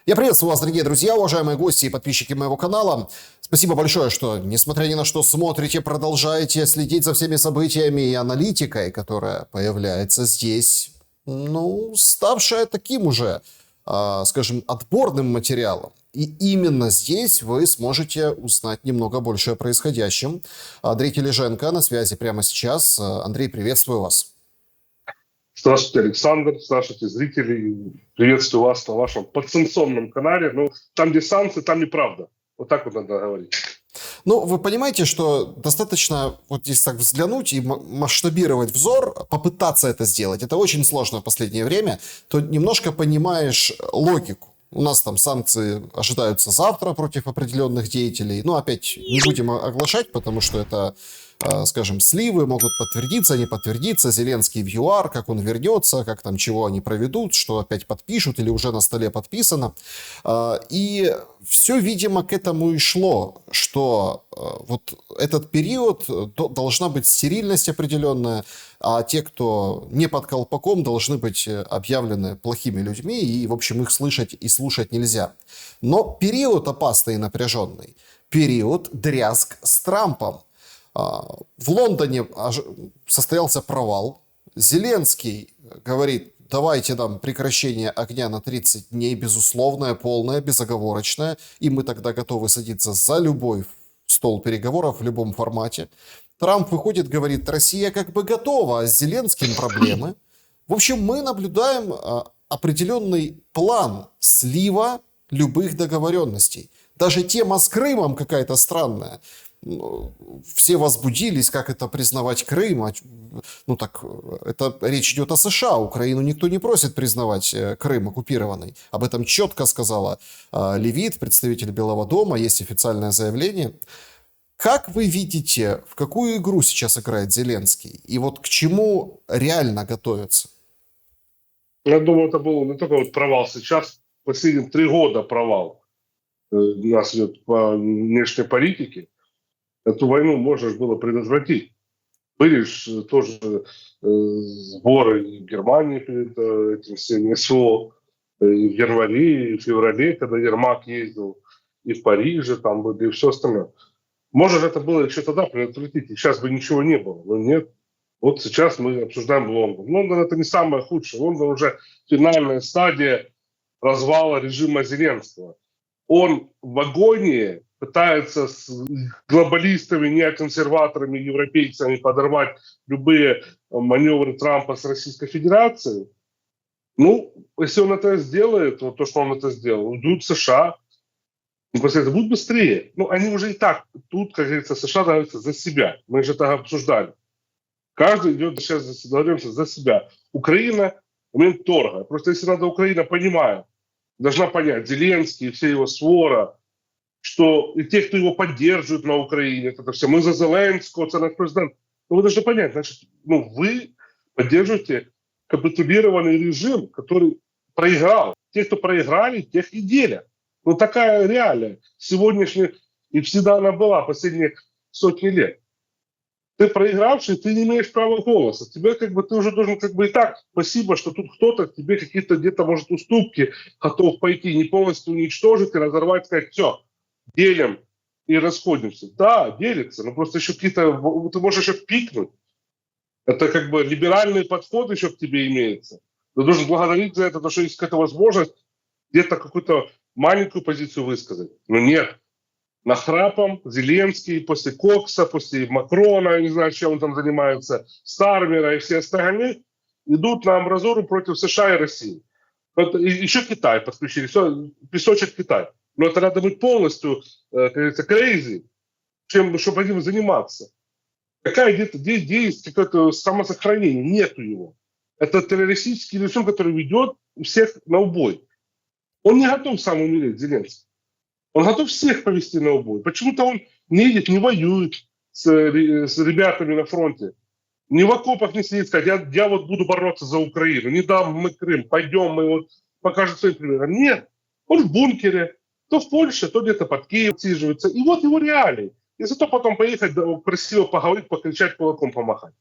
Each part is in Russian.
Я приветствую вас, дорогие друзья, уважаемые гости и подписчики моего канала. Спасибо большое, что, несмотря ни на что, смотрите, продолжаете следить за всеми событиями и аналитикой, которая появляется здесь, ставшая таким уже, скажем, отборным материалом. И именно здесь вы сможете узнать немного больше о происходящем. Андрей Тележенко на связи прямо сейчас. Андрей, приветствую вас. Здравствуйте, Александр. Здравствуйте, зрители. Приветствую вас на вашем подсанкционном канале. Там, где санкции, там неправда. Вот так вот надо говорить. Вы понимаете, что достаточно вот здесь так взглянуть и масштабировать взор, попытаться это сделать. Это очень сложно в последнее время. То немножко понимаешь логику. У нас там санкции ожидаются завтра против определенных деятелей. Опять не будем оглашать, потому что это, скажем, сливы могут подтвердиться, не подтвердиться. Зеленский в ЮАР, как он вернется, как там чего они проведут, что опять подпишут или уже на столе подписано. И все, видимо, к этому и шло, что вот этот период должна быть стерильность определенная, а те, кто не под колпаком, должны быть объявлены плохими людьми, и, в общем, их слышать и слушать нельзя. Но период опасный и напряженный, период дрязг с Трампом. В Лондоне состоялся провал. Зеленский говорит: давайте нам прекращение огня на 30 дней, безусловное, полное, безоговорочное, и мы тогда готовы садиться за любой стол переговоров в любом формате. Трамп выходит, говорит: Россия как бы готова, а с Зеленским проблемы. В общем, мы наблюдаем определенный план слива любых договоренностей. Даже тема с Крымом какая-то странная. Все возбудились, как это признавать Крым. Это речь идет о США. Украину никто не просит признавать Крым оккупированный. Об этом четко сказала Левит, представитель Белого дома. Есть официальное заявление. Как вы видите, в какую игру сейчас играет Зеленский? И вот к чему реально готовится? Я думаю, это был не только провал сейчас. Последние 3 года провал у нас идет по внешней политике. Эту войну можно было предотвратить. Были же тоже сборы в Германии перед этим всем СВО, и в январе, и в феврале, когда Ермак ездил, и в Париже, там были, и все остальное. Может, это было еще тогда предотвратить, и сейчас бы ничего не было. Но нет. Вот сейчас мы обсуждаем Лондон. Лондон — это не самое худшее. Лондон уже финальная стадия развала режима Зеленского. Он в агонии пытается с глобалистами, неоконсерваторами, европейцами подорвать любые маневры Трампа с Российской Федерацией. Если он это сделает, вот то, что он это сделал, уйдут США, это будет быстрее. Они уже и так тут, как говорится, США договорятся за себя. Мы же это обсуждали. Каждый идет сейчас договоримся за себя. Украина — момент торга. Просто если надо, Украина понимает, должна понять, Зеленский и все его свора, что и те, кто его поддерживает на Украине, это все, мы за Зеленского, это наш президент. Вы должны понять, значит, вы поддерживаете капитулированный режим, который проиграл. Те, кто проиграли, тех и делят. Такая реалия. Сегодняшняя, и всегда она была последние сотни лет. Ты проигравший, ты не имеешь права голоса. Тебе ты уже должен и так, спасибо, что тут кто-то тебе какие-то где-то, может, уступки готов пойти, не полностью уничтожить и разорвать, сказать: все, делим и расходимся. Да, делится, но просто еще какие-то, ты можешь еще пикнуть. Это либеральный подход еще к тебе имеется. Ты должен благодарить за это, потому что есть какая-то возможность где-то какую-то маленькую позицию высказать. Но нет. Нахрапом Зеленский после Кокса, после Макрона, я не знаю, чем он там занимается, Стармера и все остальные, идут на амбразуру против США и России. Еще Китай подключили, все, песочек Китай. Но это надо быть полностью, как говорится, crazy, чтобы этим заниматься. Здесь есть какое-то самосохранение? Нету его. Это террористический режим, который ведет всех на убой. Он не готов сам умереть, Зеленский. Он готов всех повести на убой. Почему-то он не едет, не воюет с ребятами на фронте. Ни в окопах не сидит, сказать: я вот буду бороться за Украину, не дам мы Крым, пойдем, мы покажем своим примером. Нет, он в бункере, то в Польше, то где-то под Киевом отсиживается. И вот его реалии. И зато потом поехать, красиво поговорить, покричать, кулаком помахать.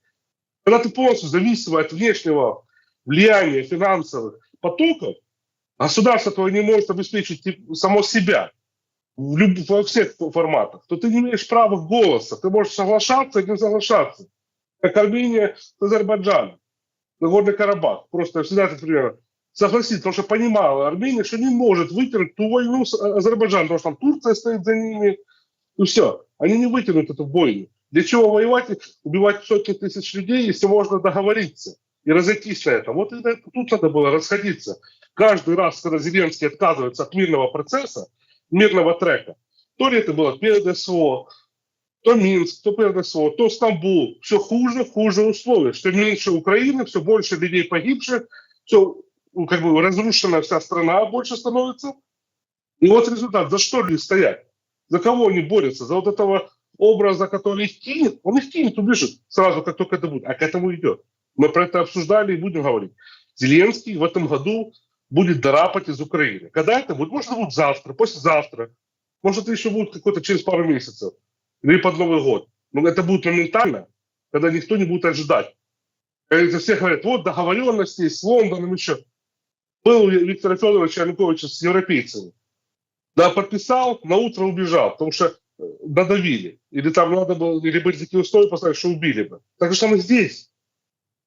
Когда ты полностью зависим от внешнего влияния финансовых потоков, государство твое не может обеспечить само себя во всех форматах, то ты не имеешь права голоса. Ты можешь соглашаться или не соглашаться. Как Армения с Азербайджаном, Нагорный Карабах. Просто я всегда, например, согласиться, потому что понимала Армения, что не может вытянуть ту войну с Азербайджаном, потому что там Турция стоит за ними, и все. Они не вытянут эту войну. Для чего воевать и убивать сотни тысяч людей, если можно договориться и разойтись на это? Вот это, тут надо было расходиться. Каждый раз, когда Зеленский отказывается от мирного процесса, мирного трека, то ли это было перед СВО, то Минск, то перед СВО, то Стамбул. Все хуже условия. Что меньше Украины, все больше людей погибших, все как бы разрушена вся страна больше становится. И вот результат. За что люди стоят? За кого они борются? За вот этого образа, который их кинет? Он их кинет, убежит сразу, как только это будет. А к этому идет. Мы про это обсуждали и будем говорить. Зеленский в этом году будет драпать из Украины. Когда это будет? Может, это будет завтра, послезавтра. Может, это еще будет какой-то через пару месяцев. Или под Новый год. Но это будет моментально, когда никто не будет ожидать. Когда все говорят, вот договоренности с Лондоном еще. Был Виктор Федорович Янукович с европейцами. Да, подписал, на утро убежал, потому что додавили. Или там надо было, или были такие условия поставить, что убили бы. Так же самое здесь.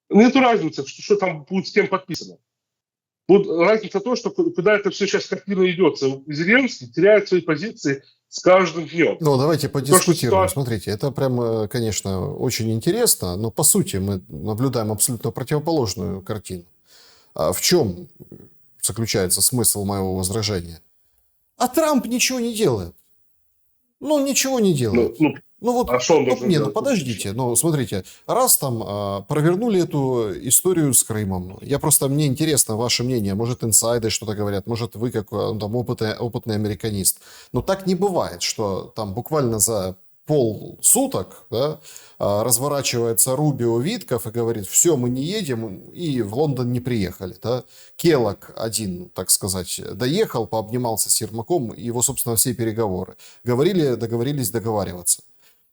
Нету разницы, что там будет с кем подписано. Будет разница то, что куда это все сейчас картина идется. Зеленский теряет свои позиции с каждым днем. Ну, давайте подискутируем. Смотрите, это прям, конечно, очень интересно, но по сути мы наблюдаем абсолютно противоположную картину. А в чем заключается смысл моего возражения? А Трамп ничего не делает. Ну, ничего не делает. Ну вот, а что он должен делать? Ну подождите, ну смотрите, раз там провернули эту историю с Крымом, мне интересно ваше мнение, может инсайды что-то говорят, может вы как там опытный американист, но так не бывает, что там буквально за полсуток, да, разворачивается Рубио Витков и говорит, все, мы не едем, и в Лондон не приехали. Да. Келлог один, так сказать, доехал, пообнимался с Ермаком, и его, собственно, все переговоры. Договорились договариваться.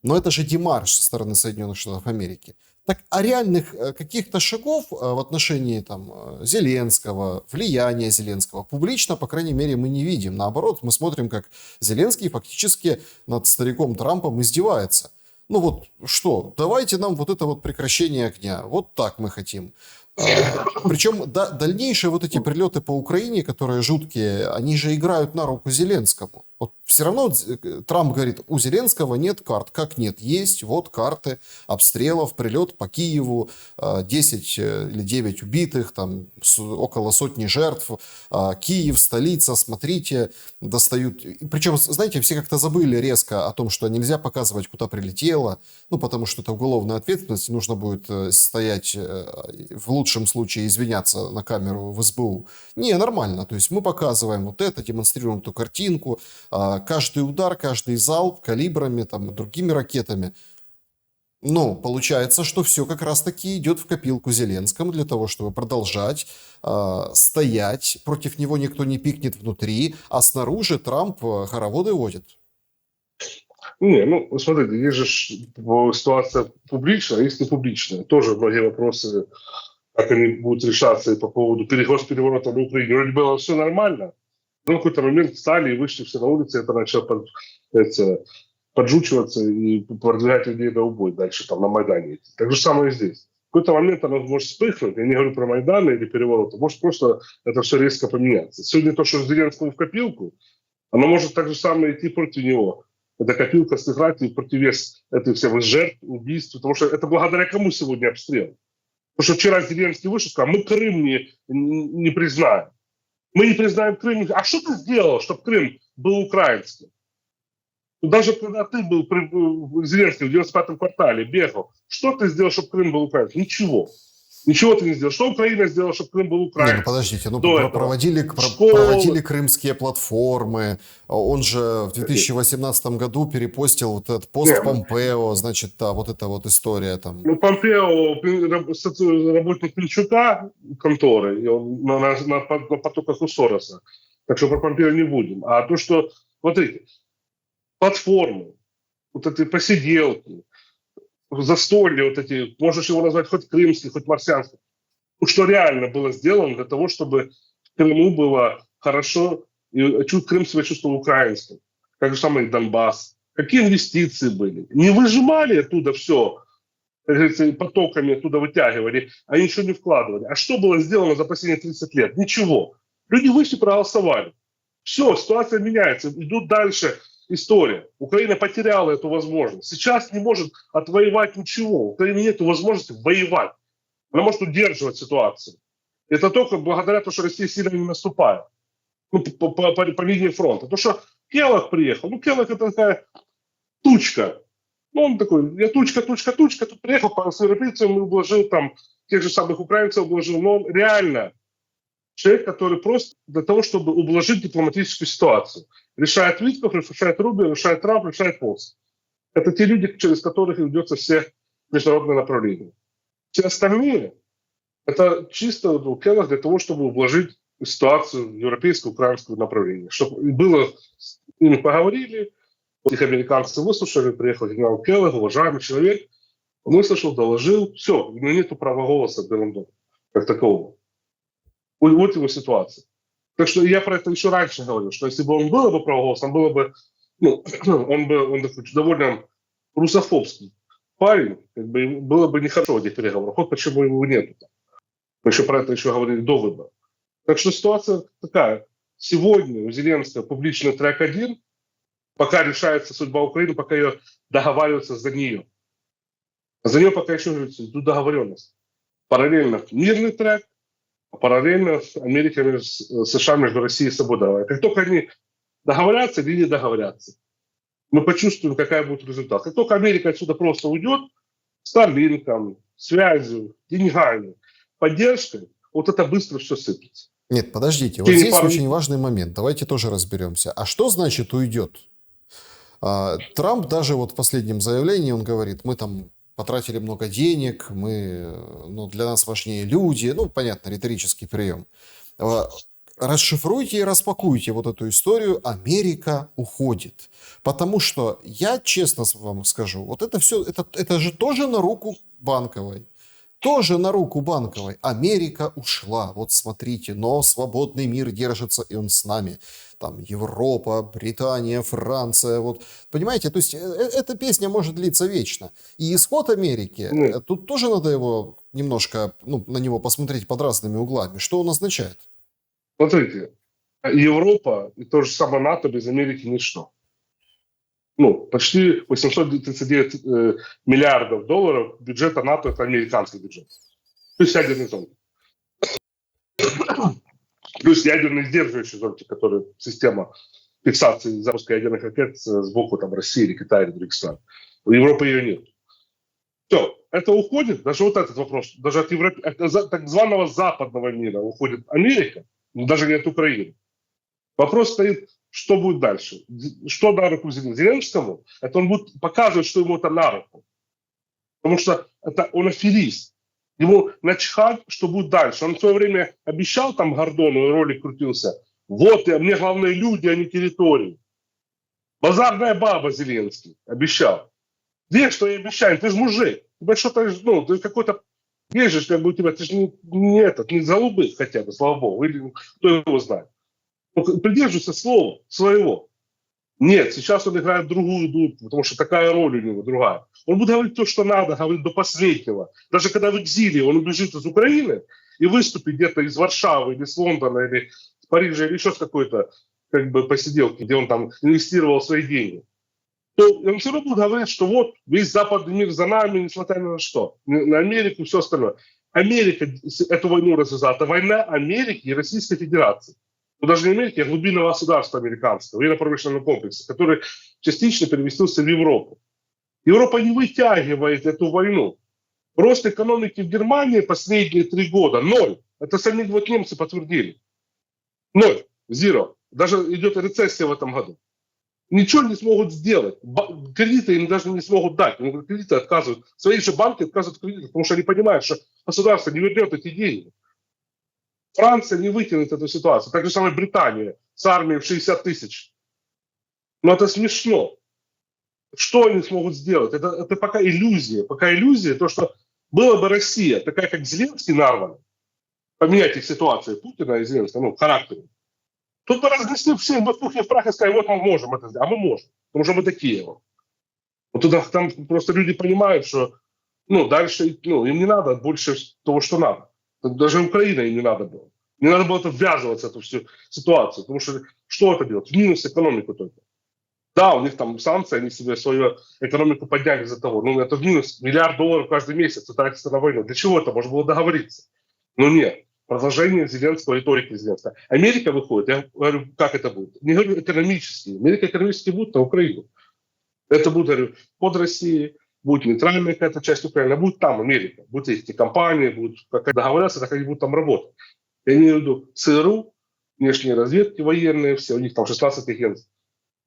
Но это же демарш со стороны Соединенных Штатов Америки. Так а реальных каких-то шагов в отношении там, Зеленского, влияния Зеленского публично, по крайней мере, мы не видим. Наоборот, мы смотрим, как Зеленский фактически над стариком Трампом издевается. Ну вот что, давайте нам вот это вот прекращение огня. Вот так мы хотим. Причем дальнейшие вот эти прилеты по Украине, которые жуткие, они же играют на руку Зеленскому. Вот все равно Трамп говорит, у Зеленского нет карт. Как нет? Есть, вот карты обстрелов, прилет по Киеву, 10 или 9 убитых, там около сотни жертв. Киев, столица, смотрите, достают. Причем, знаете, все как-то забыли резко о том, что нельзя показывать, куда прилетело, ну, потому что это уголовная ответственность, нужно будет стоять, в лучшем случае извиняться на камеру в СБУ. Не, нормально, то есть мы показываем вот это, демонстрируем эту картинку, каждый удар, каждый залп калибрами, там, другими ракетами. Но получается, что все как раз-таки идет в копилку Зеленскому для того, чтобы продолжать стоять. Против него никто не пикнет внутри, а снаружи Трамп хороводы водит. Не, ну, смотрите, есть же ситуация публичная, есть не публичная. Тоже многие вопросы, как они будут решаться и по поводу переворота на Украине. Вроде было все нормально, но в какой-то момент встали и вышли все на улицы, это начало поджучиваться и продвигать людей на убой дальше там на Майдане. Так же самое и здесь. В какой-то момент оно может вспыхнуть, я не говорю про Майдан или переворот, может просто это все резко поменяться. Сегодня то, что Зеленскому в копилку, оно может так же самое идти против него. Это копилка сыграть и противовес этих всех жертв, убийств, потому что это благодаря кому сегодня обстрел? Потому что вчера Зеленский вышел и сказал, мы Крым не признаем. Мы не признаем Крым. А что ты сделал, чтобы Крым был украинским? Даже когда ты был Зеленский в 95-м квартале, бегал, что ты сделал, чтобы Крым был украинским? Ничего. Ничего ты не сделал. Что Украина сделала, чтобы Крым был украинским? Не, ну подождите, проводили крымские платформы. Он же в 2018 году перепостил вот этот пост Помпео, значит, да, вот эта вот история там. Ну, Помпео, работник Пинчука конторы, и он на потоках у Сороса. Так что про Помпео не будем. А то, что, смотрите, платформы, вот эти посиделки, застолья вот эти, можешь его назвать хоть крымский, хоть марсианский, что реально было сделано для того, чтобы в Крыму было хорошо, и Крым себя чувствовал украинским. Так же самое и Донбасс. Какие инвестиции были? Не выжимали оттуда все, как говорится, потоками оттуда вытягивали, а ничего не вкладывали. А что было сделано за последние 30 лет? Ничего. Люди вышли, проголосовали. Все, ситуация меняется, идут дальше история. Украина потеряла эту возможность. Сейчас не может отвоевать ничего. У Украины нет возможности воевать. Она может удерживать ситуацию. Это только благодаря тому, что Россия сильно не наступает. Ну, по линии фронта. То, что Келлог приехал. Ну, Келлог это такая тучка. Ну, он такой, я тучка. Тут приехал с европейцами, ублажил там тех же самых украинцев, ублажил. Но он реально человек, который просто для того, чтобы ублажить дипломатическую ситуацию. Решает Витков, решает Рубио, решает Трамп, решает Волц. Это те люди, через которых ведется все международные направления. Все остальные это чисто Келлог для того, чтобы ублажить ситуацию в европейско-украинском направлении. Чтобы было, с ними поговорили, их американцы выслушали, приехал генерал Келлог, уважаемый человек, он выслушал, доложил, все, у него нет права голоса в Белом доме, как такового. Вот его ситуация. Так что я про это еще раньше говорил, что если бы он было бы право голоса, он было бы, ну, он такой довольно русофобский парень, как бы, было бы нехорошо в этих переговорах. Вот почему его нету. Мы еще про это еще говорили до выборов. Так что ситуация такая. Сегодня у Зеленского публичный трек один, пока решается судьба Украины, пока ее договариваются за нее. За нее пока еще идут договоренности. Параллельно мирный трек, а параллельно Америка, США между Россией и Свободой. Как только они договорятся или не договорятся, мы почувствуем, какая будет результат. Как только Америка отсюда просто уйдет, Старлинком, связью, деньгами, поддержкой, вот это быстро все сыпется. Нет, подождите, вот здесь очень важный момент. Давайте тоже разберемся. А что значит уйдет? Трамп даже вот в последнем заявлении, он говорит, мы там потратили много денег, для нас важнее люди. Ну, понятно, риторический прием. Расшифруйте и распакуйте вот эту историю. Америка уходит. Потому что, я честно вам скажу, вот это все, это же тоже на руку Банковой. Тоже на руку Банковой. Америка ушла. Вот смотрите, но свободный мир держится, и он с нами. Там Европа, Британия, Франция. Вот. Понимаете, то есть эта песня может длиться вечно. И исход Америки, тут тоже надо его немножко, на него посмотреть под разными углами. Что он означает? Смотрите, Европа и то же самое НАТО без Америки ничто. Почти 839 миллиардов долларов бюджета НАТО – это американский бюджет. Плюс ядерный зонтик. Плюс ядерные сдерживающие зонтик, которые система фиксации запуска ядерных ракет сбоку там, России или Китая или других стран. У Европы ее нет. Все, это уходит, даже вот этот вопрос, даже от так званого западного мира уходит Америка, но даже не от Украины. Вопрос стоит, что будет дальше. Что на руку Зеленскому? Это он будет показывать, что ему это на руку. Потому что он аферист. Ему начхать, что будет дальше. Он в свое время обещал там Гордону, ролик крутился. Вот, мне главное люди, а не территории. Базарная баба Зеленский обещал. Где что я обещаю? Ты же мужик. Тебя что-то, ты какой-то... Есть же, как бы у тебя, ты же не залубых хотя бы, слава богу. Или кто его знает. Придерживайся слова своего. Нет, сейчас он играет другую дудку, потому что такая роль у него другая. Он будет говорить то, что надо, говорить до последнего. Даже когда в экзиле он убежит из Украины и выступит где-то из Варшавы или с Лондона или с Парижа или еще с какой-то посиделки, где он там инвестировал свои деньги, то он все равно будет говорить, что вот весь западный мир за нами, несмотря ни на что, на Америку и все остальное. Америка эту войну развязала. Это война Америки и Российской Федерации. Но даже не Америки, а глубинного государства американского, военно-промышленного комплекса, который частично переместился в Европу. Европа не вытягивает эту войну. Рост экономики в Германии последние 3 года – 0. Это сами вот немцы подтвердили. 0. Zero. Даже идет рецессия в этом году. Ничего не смогут сделать. Кредиты им даже не смогут дать. Кредиты отказывают. Свои же банки отказывают в кредитах, потому что они понимают, что государство не вернет эти деньги. Франция не вытянет эту ситуацию. Так же самое Британия с армией в 60 тысяч. Но это смешно. Что они смогут сделать? Это пока иллюзия. Пока иллюзия, то, что была бы Россия, такая как Зеленский нарвана, поменять их ситуацию Путина и Зеленского, характером. Тут бы разнесли всех бы в пух и в прах и сказали, вот мы можем это сделать, а мы можем, потому что мы такие. Вот туда, там просто люди понимают, что дальше им не надо больше того, что надо. Даже Украина им не надо было. Не надо было ввязываться в эту всю ситуацию, потому что это делать? В минус экономику только. Да, у них там санкции, они себе свою экономику подняли из-за того. Это в минус $1 миллиард каждый месяц тратится на войну. Для чего это? Можно было договориться. Но нет. Продолжение Зеленского, риторики Зеленского. Америка выходит, я говорю, как это будет? Не говорю экономически. Америка экономически будет на Украину. Это будет, говорю, под Россией, будет нейтральная какая-то часть Украины, а будет там Америка. Будут эти компании, будут как договорятся, так они будут там работать. Я имею в виду ЦРУ, внешние разведки военные, все, у них там 16 агентств.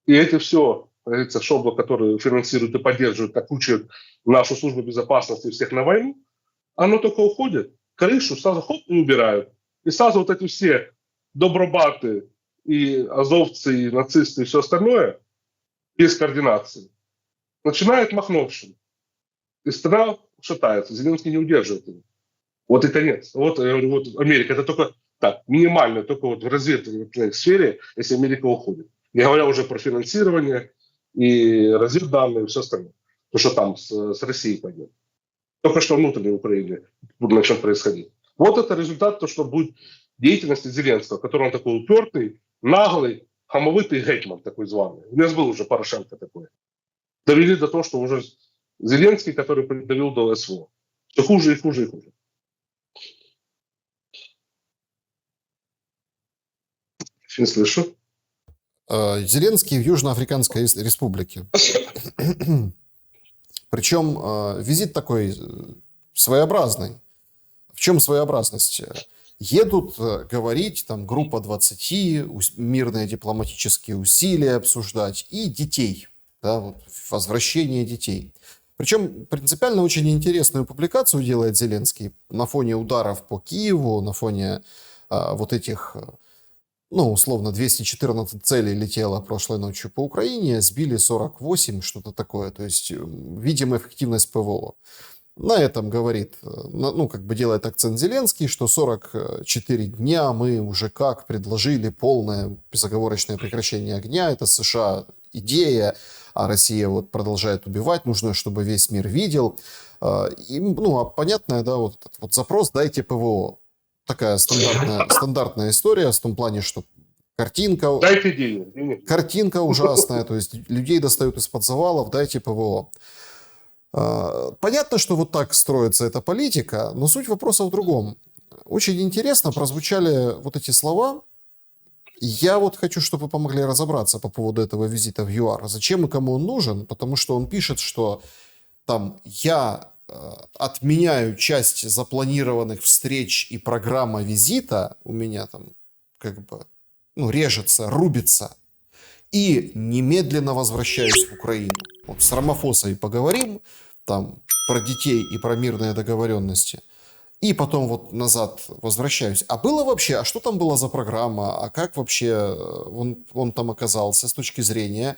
И это все, как говорится, шобло, которые финансируют и поддерживают, окучивают нашу службу безопасности всех на войну, оно только уходит, крышу сразу хоп и убирают. И сразу вот эти все добробаты и азовцы, и нацисты, и все остальное, без координации, начинают махновщину. И страна шатается, Зеленский не удерживает его. Вот и конец. Вот, я говорю, вот Америка, это только так, минимально, только вот в разведывательной сфере, если Америка уходит. Не говоря уже про финансирование и разведданные, и все остальное. То, что там с Россией пойдет. Только что внутренней Украине начнет происходить. Вот это результат, то, что будет деятельности Зеленского, который он такой упертый, наглый, хамовитый гетьман такой званый. У нас был уже Порошенко такой. Довели до того, что уже Зеленский, который довел до СВО. Все хуже и хуже и хуже. Не слышу. Зеленский в Южноафриканской республике. Причем визит такой своеобразный. В чем своеобразность? Едут говорить, там, группа 20, мирные дипломатические усилия обсуждать и детей, да, вот, возвращение детей. Причем принципиально очень интересную публикацию делает Зеленский на фоне ударов по Киеву, на фоне вот этих, условно, 214 целей летело прошлой ночью по Украине, сбили 48, что-то такое, то есть видим эффективность ПВО. На этом говорит, делает акцент Зеленский, что 44 дня мы уже как предложили полное безоговорочное прекращение огня. Это США идея, а Россия вот продолжает убивать. Нужно, чтобы весь мир видел. Понятная, да, вот этот вот запрос «дайте ПВО». Такая стандартная история в том плане, что картинка... Дайте денег. Картинка ужасная, то есть людей достают из-под завалов, дайте ПВО. Понятно, что вот так строится эта политика, но суть вопроса в другом. Очень интересно прозвучали вот эти слова. Я вот хочу, чтобы вы помогли разобраться по поводу этого визита в ЮАР. Зачем и кому он нужен? Потому что он пишет, что там я отменяю часть запланированных встреч и программа визита. У меня там режется, рубится. И немедленно возвращаюсь в Украину. Вот с Рамафосой поговорим, там про детей и про мирные договоренности. И потом вот назад возвращаюсь. А было вообще, что там была за программа? А как вообще он там оказался с точки зрения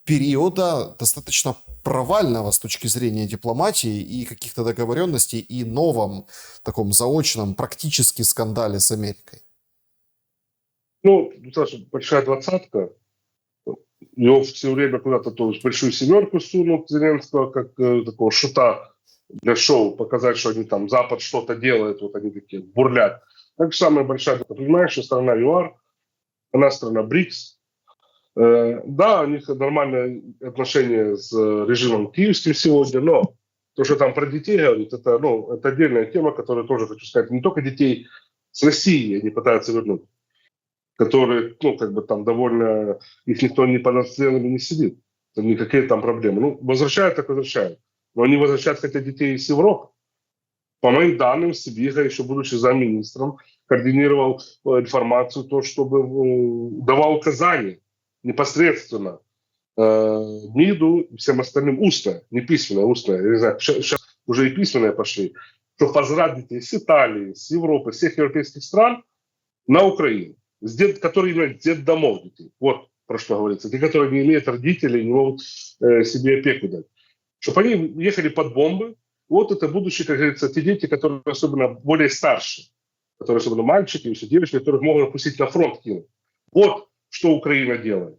периода достаточно провального с точки зрения дипломатии и каких-то договоренностей и новом таком заочном практически скандале с Америкой? Саша, большая двадцатка. Его все время куда-то то есть большую семерку сунул Зеленского, как такого шута для шоу, показать, что они там, Запад что-то делает, вот они такие бурлят. Так же самая большая, ты понимаешь, что страна ЮАР, она страна БРИКС. Да, у них нормальные отношения с режимом киевским сегодня, но то, что там про детей говорит, это отдельная тема, которую тоже хочу сказать. Не только детей с России они пытаются вернуть, которые, там довольно, их никто не под обстрелами не сидит. Никакие там проблемы. Возвращают, так возвращают. Но они возвращают хотя детей из Европы. По моим данным, Сибига, еще будучи замминистром, координировал информацию, то, чтобы давал указания непосредственно МИДу и всем остальным устное, не письменное, устное. Я не знаю, сейчас уже и письменное пошли, что возврат детей с Италии, с Европы, с всех европейских стран на Украину. Которые имеют детдомов детей. Вот про что говорится. Те, которые не имеют родителей, не могут себе опеку дать. Чтобы они ехали под бомбы. Вот это будущее, как говорится, те дети, которые особенно более старшие, которые особенно мальчики, все девочки, которых могут опустить на фронт кинуть. Вот что Украина делает.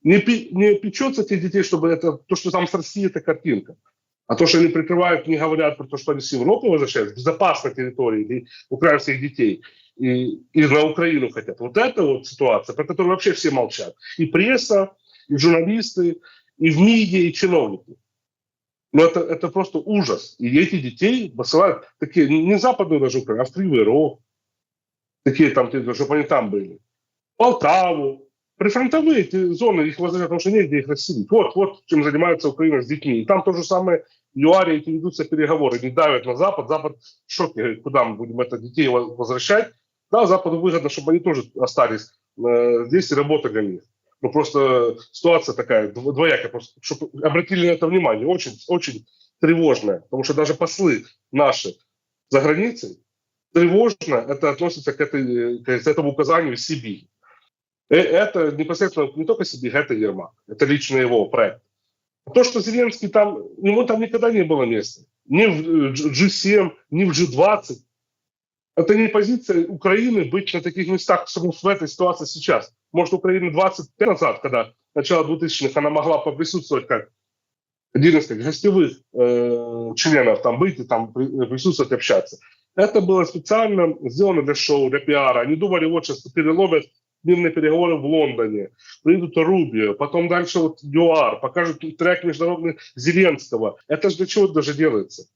Не печется тех детей, чтобы это то, что там с Россией, это картинка. А то, что они прикрывают, не говорят про то, что они с Европы возвращаются, безопасной территории для украинских детей, и на Украину хотят. Вот это вот ситуация, про которую вообще все молчат. И пресса, и журналисты, и в МИДе, и чиновники. Но это просто ужас. И эти детей посылают такие, не западную даже Украину, а в Кривый Рог. Такие там, чтобы они там были. Полтаву. Прифронтовые эти зоны, их возвращают, потому что негде их расселить. Вот чем занимается Украина с детьми. И там то же самое в ЮАРе, эти ведутся переговоры. Не давят на Запад. Запад в шоке, говорит, куда мы будем это детей возвращать. Да, Западу выгодно, чтобы они тоже остались здесь и работали для них. Ну, просто ситуация такая двоякая. Просто, чтобы обратили на это внимание. Очень, очень тревожная. Потому что даже послы наши за границей тревожно это относится к этому указанию Сибири. Это непосредственно не только Сибирь, это Ермак. Это лично его проект. То, что Зеленский там, ему там никогда не было места. Ни в G7, ни в G20. Это не позиция Украины быть на таких местах, особенно в этой ситуации сейчас. Может, Украина 20 лет назад, когда начало 2000-х, она могла поприсутствовать как один из гостевых членов, там быть и там присутствовать, общаться. Это было специально сделано для шоу, для пиара. Они думали, вот сейчас переломят мирные переговоры в Лондоне, приедут Рубио, потом дальше вот ЮАР, покажут трек международный Зеленского. Это же для чего даже делается?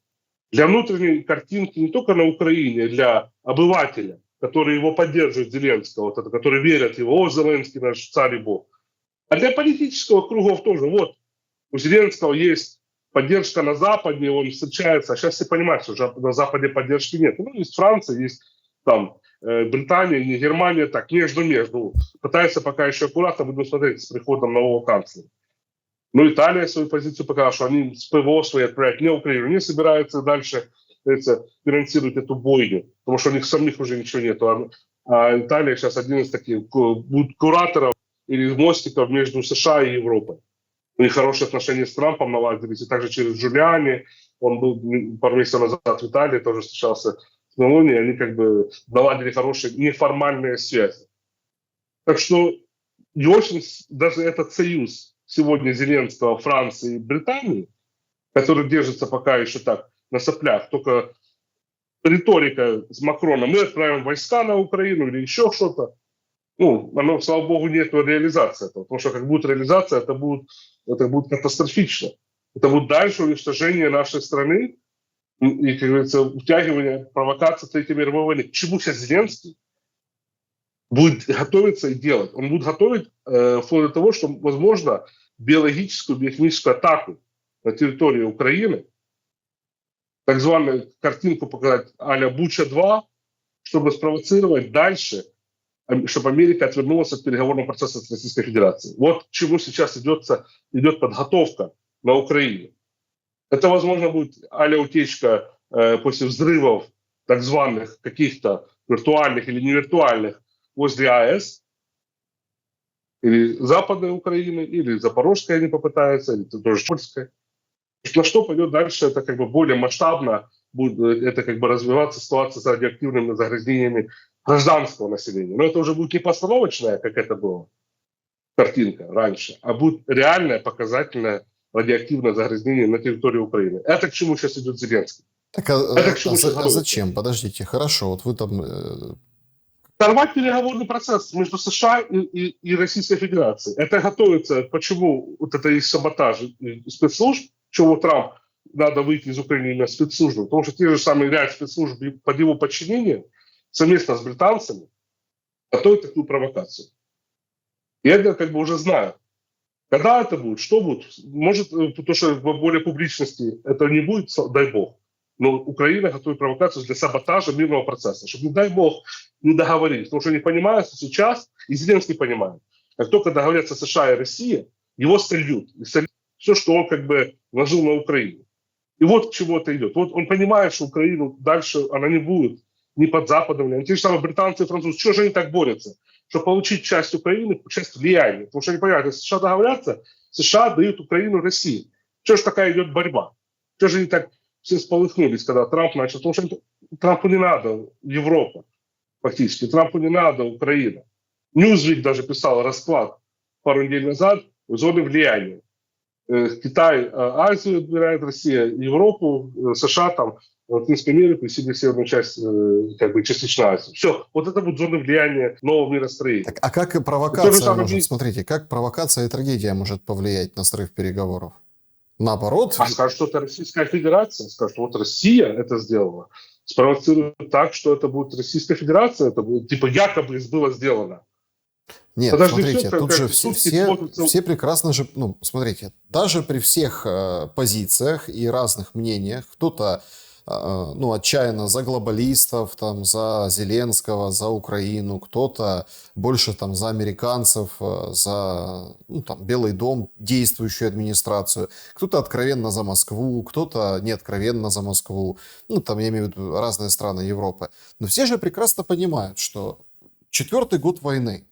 Для внутренней картинки не только на Украине, для обывателя, которые его поддерживают, Зеленского, вот это, которые верят в его, о, Зеленский наш царь и бог. А для политического кругов тоже. Вот у Зеленского есть поддержка на Западе, он встречается, а сейчас все понимают, что уже на Западе поддержки нет. Ну, есть Франция, есть там Британия, не Германия, так, между. Пытается пока еще аккуратно, будем смотреть с приходом нового канцлера. Ну, Италия свою позицию показала, что они с ПВО свои отправят не Украину, не собираются дальше финансировать эту бойню, потому что у них самих уже ничего нету. А Италия сейчас один из таких будет кураторов или мостиков между США и Европой. У них хорошие отношения с Трампом наладились, и также через Джулиани. Он был пару месяцев назад в Италии, тоже встречался с Мелони, и они как бы наладили хорошие неформальные связи. Так что и очень даже этот союз сегодня Зеленского, Франции и Британии, который держится пока еще так на соплях, только риторика с Макроном, мы отправим войска на Украину или еще что-то, ну, оно, слава богу, нет реализации этого, потому что как будет реализация, это будет катастрофично. Это будет дальше уничтожение нашей страны и, как говорится, утягивание, провокация Третьей мировой войны. К чему сейчас Зеленский будет готовиться и делать? Он будет готовить вплоть до того, что, возможно, биологическую, биохимическую атаку на территории Украины, так званую картинку показать а-ля Буча-2, чтобы спровоцировать дальше, чтобы Америка отвернулась от переговорного процесса с Российской Федерацией. Вот к чему сейчас идет подготовка на Украине. Это, возможно, будет а-ля утечка после взрывов так званых каких-то виртуальных или невиртуальных возле АЭС, или Западной Украины, или Запорожской они попытаются, или тоже Польской. На что пойдет дальше, это как бы более масштабно будет это как бы развиваться ситуация с радиоактивными загрязнениями гражданского населения. Но это уже будет не постановочная, как это было, картинка раньше, а будет реальное показательное радиоактивное загрязнение на территории Украины. Это к чему сейчас идет Зеленский. Так, зачем? Подождите, хорошо, вот вы там... Сорвать переговорный процесс между США и Российской Федерацией. Это готовится, почему вот это есть саботаж спецслужб, чего Трамп надо выйти из Украины на спецслужбы, потому что те же самые ряд спецслужб под его подчинением совместно с британцами готовят такую провокацию. И это как бы уже знаю. Когда это будет, что будет, может, то, что в более публичности это не будет, дай бог. Но Украина готовит провокацию для саботажа мирного процесса, чтобы, не дай бог, не договорились. Потому что они понимают, что сейчас, и Зеленский понимает, как только договорятся США и Россия, его сольют. И сольют все, что он как бы вложил на Украину. И вот к чему это идет. Вот он понимает, что Украину дальше она не будет ни под Западом, ни те же самые британцы и французы. Чего же они так борются? Чтобы получить часть Украины, часть влияния. Потому что они понимают, если США договорятся, США дают Украину России. Чего же такая идет борьба? Чего же они так все сполыхнулись, когда Трамп начал? Потому что Трампу не надо Европа, фактически. Трампу не надо Украина. Newsweek даже писал расклад пару недель назад зоны влияния. Китай, Азию отбирает, Россия, Европу, США, там, Латинскую Америку и северную часть, как бы частично Азию. Все, вот это будет зоны влияния нового миростроения. Так, а как и провокация может, смотрите, как провокация и трагедия может повлиять на срыв переговоров? Наоборот. А скажут, что это Российская Федерация, скажут, что вот Россия это сделала, спровоцируют так, что это будет Российская Федерация, это будет, типа, якобы было сделано. Нет, подожди, смотрите, все, тут же все прекрасно же, ну, смотрите, даже при всех позициях и разных мнениях, кто-то, ну, отчаянно за глобалистов, там, за Зеленского, за Украину, кто-то больше там за американцев, за, ну, там, Белый дом, действующую администрацию, кто-то откровенно за Москву, кто-то не откровенно за Москву, ну, там, я имею в виду разные страны Европы. Но все же прекрасно понимают, что 4-й год войны,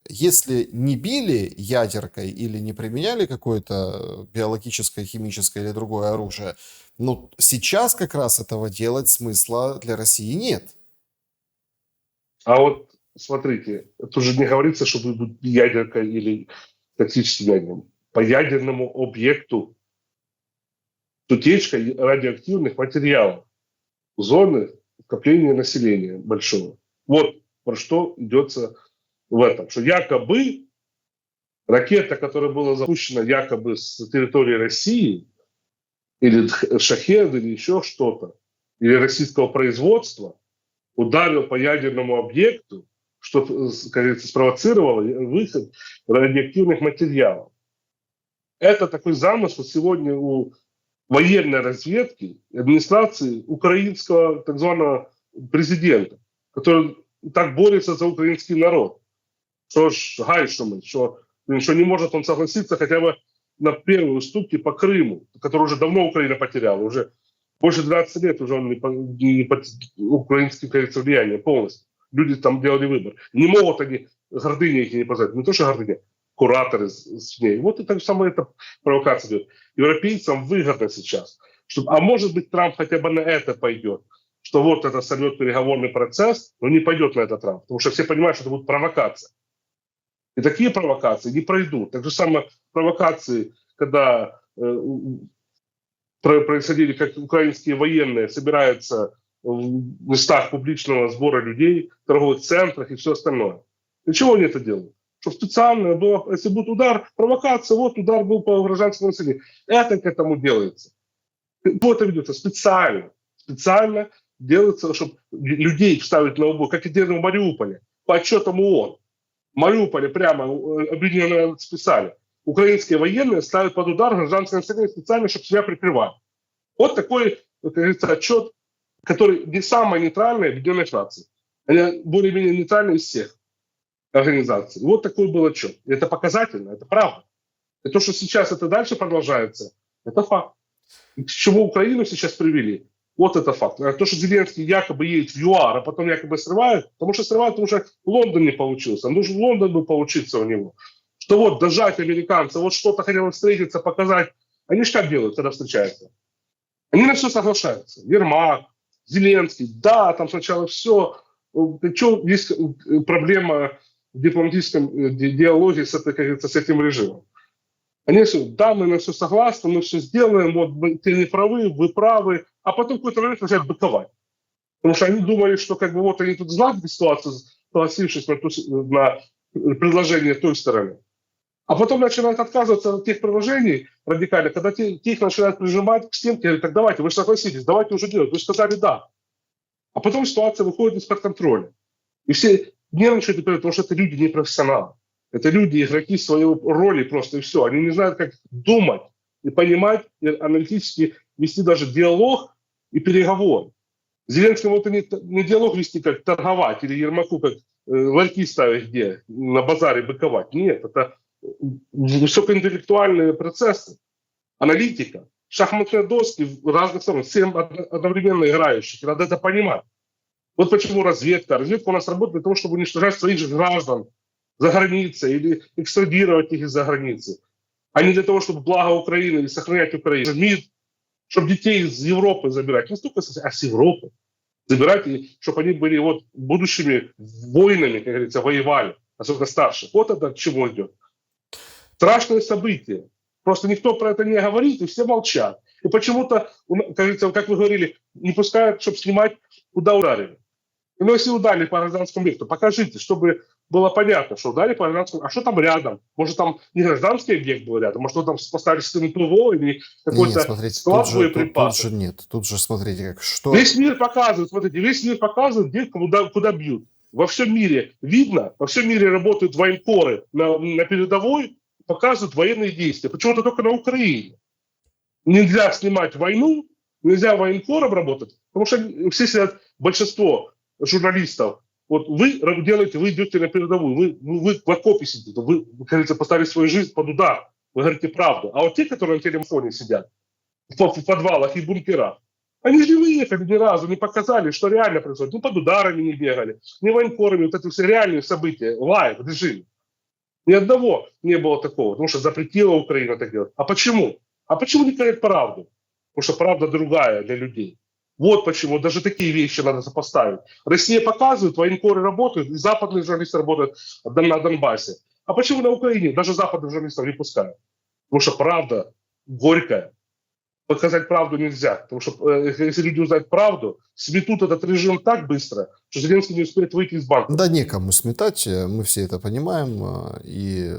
если не били ядеркой или не применяли какое-то биологическое, химическое или другое оружие, ну, сейчас как раз этого делать смысла для России нет. А вот смотрите, тут же не говорится, что будет ядеркой или токсическим ядерным. По ядерному объекту утечка радиоактивных материалов, зоны скопления населения большого. Вот про что идется в этом. Что якобы ракета, которая была запущена якобы с территории России, или «Шахед», или еще что-то, или российского производства, ударил по ядерному объекту, что, как говорится, спровоцировало выход радиоактивных материалов. Это такой замысел сегодня у военной разведки, администрации украинского так званого президента, который так борется за украинский народ. Что ж гайшумен, что не может он согласиться хотя бы на первые уступки по Крыму, который уже давно Украина потеряла, уже больше 12 лет уже он не под украинским, кажется, влиянием полностью. Люди там делали выбор. Не могут они, гордыня их не позволить. Не то, что гордыня, кураторы с ней. Вот и так же самое эта провокация идет. Европейцам выгодно сейчас. А может быть, Трамп хотя бы на это пойдет. Что вот это сорвет переговорный процесс, но не пойдет на этот Трамп. Потому что все понимают, что это будет провокация. И такие провокации не пройдут. Так же самое провокации, когда происходили, как украинские военные собираются в местах публичного сбора людей, в торговых центрах и все остальное. Для чего они это делают? Что специально было, если будет удар, провокация, вот удар был по гражданскому населению. Это к этому делается. Вот это ведется специально. Специально делается, чтобы людей вставить на убой, как и делали в Мариуполе, по отчетам ООН. В Мариуполе прямо объединенные списали. Украинские военные ставят под удар гражданское население специально, чтобы себя прикрывать. Вот такой, как говорится, отчет, который не самый нейтральный Объединенных Наций. Они более-менее нейтральные из всех организаций. Вот такой был отчет. И это показательно, это правда. И то, что сейчас это дальше продолжается, это факт. И к чему Украину сейчас привели, вот это факт. А то, что Зеленский якобы едет в ЮАР, а потом якобы срывают, потому что уже Лондон не получился. Нужен Лондон был поучиться у него. Что вот дожать американцев, вот что-то хотел встретиться, показать. Они же как делают, когда встречаются? Они на все соглашаются. Ермак, Зеленский, да, там сначала все. Есть проблема в дипломатическом диалоге с этим режимом. Они все, да, мы на все согласны, мы все сделаем, вот ты не правы, вы правы, а потом в какой-то момент начинают быковать. Потому что они думали, что как бы вот они тут знают ситуацию, согласившись на предложение той стороны. А потом начинают отказываться от тех предложений радикально, когда те их начинают прижимать к стенке, говорят, так давайте, вы же согласитесь, давайте уже делать, вы же сказали да. А потом ситуация выходит из-под контроля. И все нервничают, потому что это люди не профессионалы. Это люди, игроки своей роли просто, и все. Они не знают, как думать и понимать, и аналитически вести даже диалог и переговор. Зеленскому это не диалог вести, как торговать, или Ермаку, как ларьки ставить где, на базаре быковать. Нет, это высокоинтеллектуальные процессы, аналитика, шахматные доски в разных сторонах, 7 одновременно играющих. Надо это понимать. Вот почему разведка. Разведка у нас работает для того, чтобы уничтожать своих же граждан за границей или экстрадировать их из-за границы, а не для того, чтобы благо Украины или сохранять Украину. МИД, чтобы детей из Европы забирать. Не столько, а с Европы. Забирать, чтобы они были вот будущими воинами, как говорится, воевали. особенно старших. Вот это к чему идет. Страшное событие. Просто никто про это не говорит, и все молчат. И почему-то, как вы говорили, не пускают, чтобы снимать, куда ударили. Ну, если ударили по гражданскому объекту, покажите, чтобы было понятно, что ударили по гражданскому. А что там рядом? Может, там не гражданский объект был рядом? Может, там поставили систему ПВО или какой-то смотрите, склад боеприпасов? Тут же нет. Тут же, смотрите, как что... Весь мир показывает, смотрите, весь мир показывает, где куда бьют. Во всем мире видно, во всем мире работают военкоры на передовой, показывают военные действия. Почему-то только на Украине. Нельзя снимать войну, нельзя военкором работать, потому что все сидят, большинство журналистов, вот вы делаете, вы идете на передовую, вы в окопе сидите, вы, как говорится, поставили свою жизнь под удар, вы говорите правду. А вот те, которые на телефоне сидят, в подвалах и бункерах, они же не выехали ни разу, не показали, что реально происходит. Ни под ударами не бегали, ни военкорами, вот эти все реальные события, лайв, режим. Ни одного не было такого, потому что запретила Украина так делать. А почему? А почему не говорят правду? Потому что правда другая для людей. Вот почему даже такие вещи надо сопоставить. Россия показывает, военкоры работают, и западные журналисты работают на Донбассе. А почему на Украине даже западных журналистов не пускают? Потому что правда горькая. Показать правду нельзя. Потому что если люди узнают правду, сметут этот режим так быстро, что Зеленский не успеет выйти из банка. Да некому сметать, мы все это понимаем. И,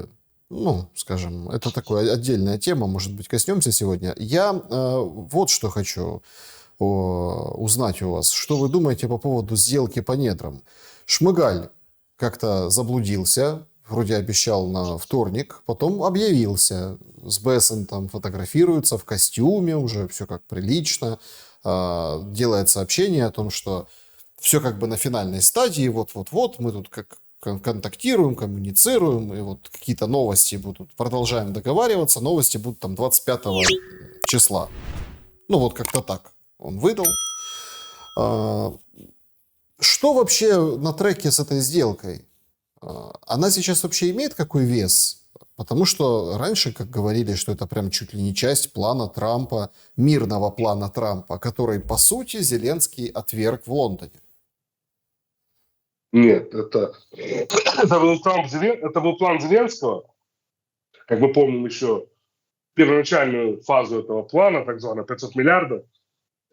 ну, скажем, это такая отдельная тема, может быть, коснемся сегодня. Я вот что хочу узнать у вас. Что вы думаете по поводу сделки по недрам? Шмыгаль как-то заблудился, вроде обещал на вторник, потом объявился. С Бессом там фотографируется в костюме, уже все как прилично. Делает сообщение о том, что все как бы на финальной стадии, вот-вот-вот, мы тут как контактируем, коммуницируем, и вот какие-то новости будут, продолжаем договариваться, новости будут там 25 числа. Ну вот как-то так он выдал. Что вообще на треке с этой сделкой? Она сейчас вообще имеет какой вес? Потому что раньше, как говорили, что это прям чуть ли не часть плана Трампа, мирного плана Трампа, который, по сути, Зеленский отверг в Лондоне. Нет, это был план Зеленского. Как мы помним еще первоначальную фазу этого плана, так званую 500 миллиардов,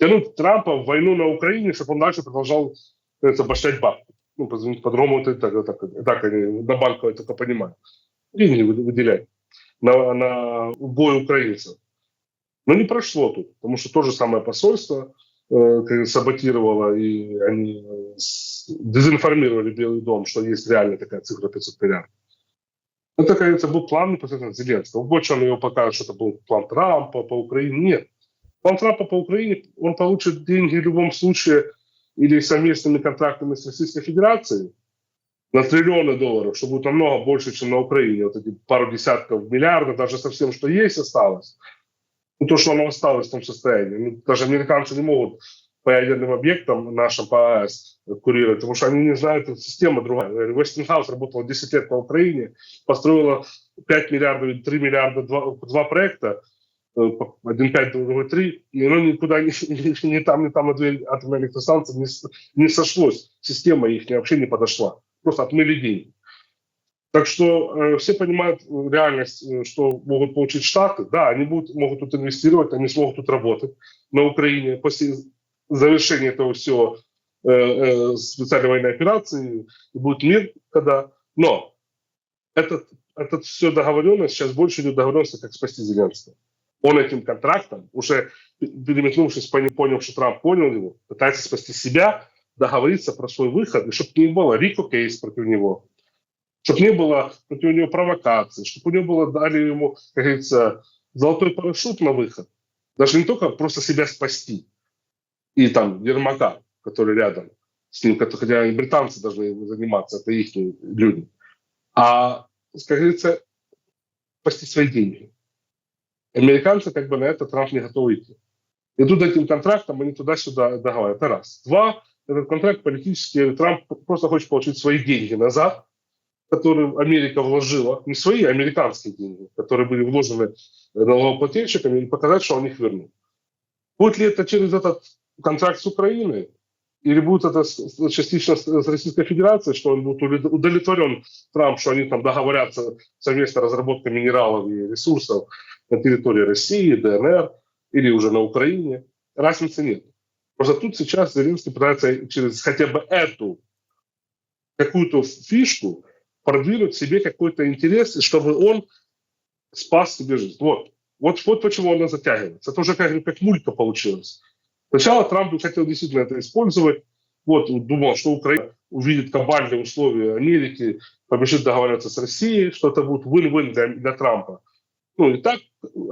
тянуть Трампа в войну на Украине, чтобы он дальше продолжал башать бабки. Ну, по-другому это так они на банковой только понимают. Деньги выделять на бой украинцев. Но не прошло тут, потому что то же самое посольство саботировало, и они дезинформировали Белый дом, что есть реально такая цифра 500 миллиардов. Это, кажется, был план непосредственно Зеленского. Больше он его покажет, что это был план Трампа по Украине. Нет. План Трампа по Украине, он получит деньги в любом случае или совместными контрактами с Российской Федерацией на триллионы долларов, что будет намного больше, чем на Украине. Вот эти пару десятков миллиардов, даже со всем, что есть, осталось. Ну, то, что оно осталось в том состоянии. Ну, даже американцы не могут по ядерным объектам нашим по АЭС курировать, потому что они не знают, эта система другая. Westinghouse работала 10 лет на Украине, построила 5 миллиардов, 3 миллиарда, два проекта, один 5, другой 3, и оно никуда ни там на две атомные электростанции не сошлось. Система их вообще не подошла. Просто отмыли деньги. Так что все понимают реальность, что могут получить Штаты. Да, они могут тут инвестировать, они смогут тут работать на Украине после завершения этого всего специальной военной операции. И будет мир, когда... Но этот все договоренность, сейчас больше идет договоренность, как спасти Зеленского. Он этим контрактом, уже переметнувшись, понял, что Трамп понял его, пытается спасти себя, договориться про свой выход, и чтобы не было Рико кейс против него, чтобы не было против него провокаций, чтобы у него было, дали ему, как говорится, золотой парашют на выход. Даже не только просто себя спасти. И там Ермака, который рядом с ним, хотя британцы должны заниматься, это их люди. А, как говорится, спасти свои деньги. Американцы как бы на это Трамп не готовы идти. Идут этим контрактом, они туда-сюда договаривают. Это раз. Два, этот контракт политический, Трамп просто хочет получить свои деньги назад, которые Америка вложила, не свои, а американские деньги, которые были вложены налогоплательщиками, и показать, что он их вернул. Будет ли это через этот контракт с Украиной? или будет это частично с Российской Федерацией, что он будет удовлетворен Трамп, что они там договорятся совместно разработкой минералов и ресурсов на территории России, ДНР или уже на Украине. Разницы нет. Просто тут сейчас Зеленский пытается через хотя бы эту какую-то фишку продвинуть себе какой-то интерес, чтобы он спас себе жизнь. Вот почему она затягивается. Это уже как мулька получилась. Сначала Трамп хотел действительно это использовать. Думал, что Украина увидит кабальные условия Америки, побежит договариваться с Россией, что это будет win-win для Трампа. И так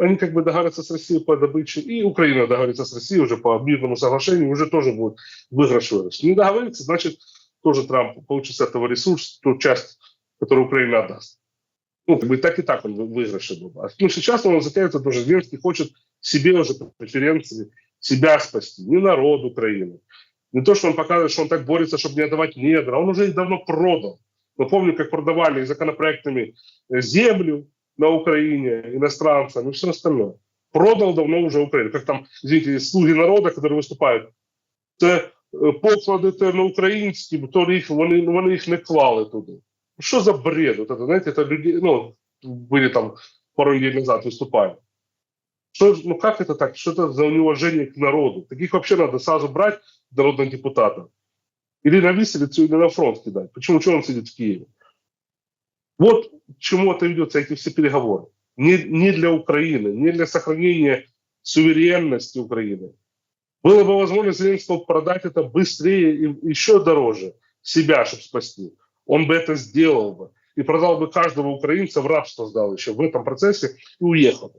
они как бы договорятся с Россией по добыче, и Украина договорится с Россией уже по мирному соглашению, уже тоже будет выигрыш. Не договорится, значит, тоже Трамп получит с этого ресурс, ту часть, которую Украина отдаст. Как бы и так он выигрыш был. Сейчас он затягивается тоже. Зеленский хочет себе уже преференции, себя спасти, не народ Украины. Не то, что он показывает, что он так борется, чтобы не отдавать недра. Он уже их давно продал. Мы помним, как продавали законопроектами землю на Украине иностранцам и все остальное. Продал давно уже Украину. Как там, извините, слуги народа, которые выступают. Це покладете на українські, то вони їх не клали туди. Что за бред? Вот это, знаете, это люди, были там пару недель назад выступали. Как это так? Что это за неуважение к народу? Таких вообще надо сразу брать, народных депутатов. Или на виселицу, или на фронт кидать. Почему? Что он сидит в Киеве? Вот к чему это ведется, эти все переговоры. Не для Украины, не для сохранения суверенности Украины. Было бы возможно Зеленского продать это быстрее и еще дороже себя, чтобы спасти. Он бы это сделал бы. И продал бы каждого украинца в рабство, сдал еще в этом процессе и уехал.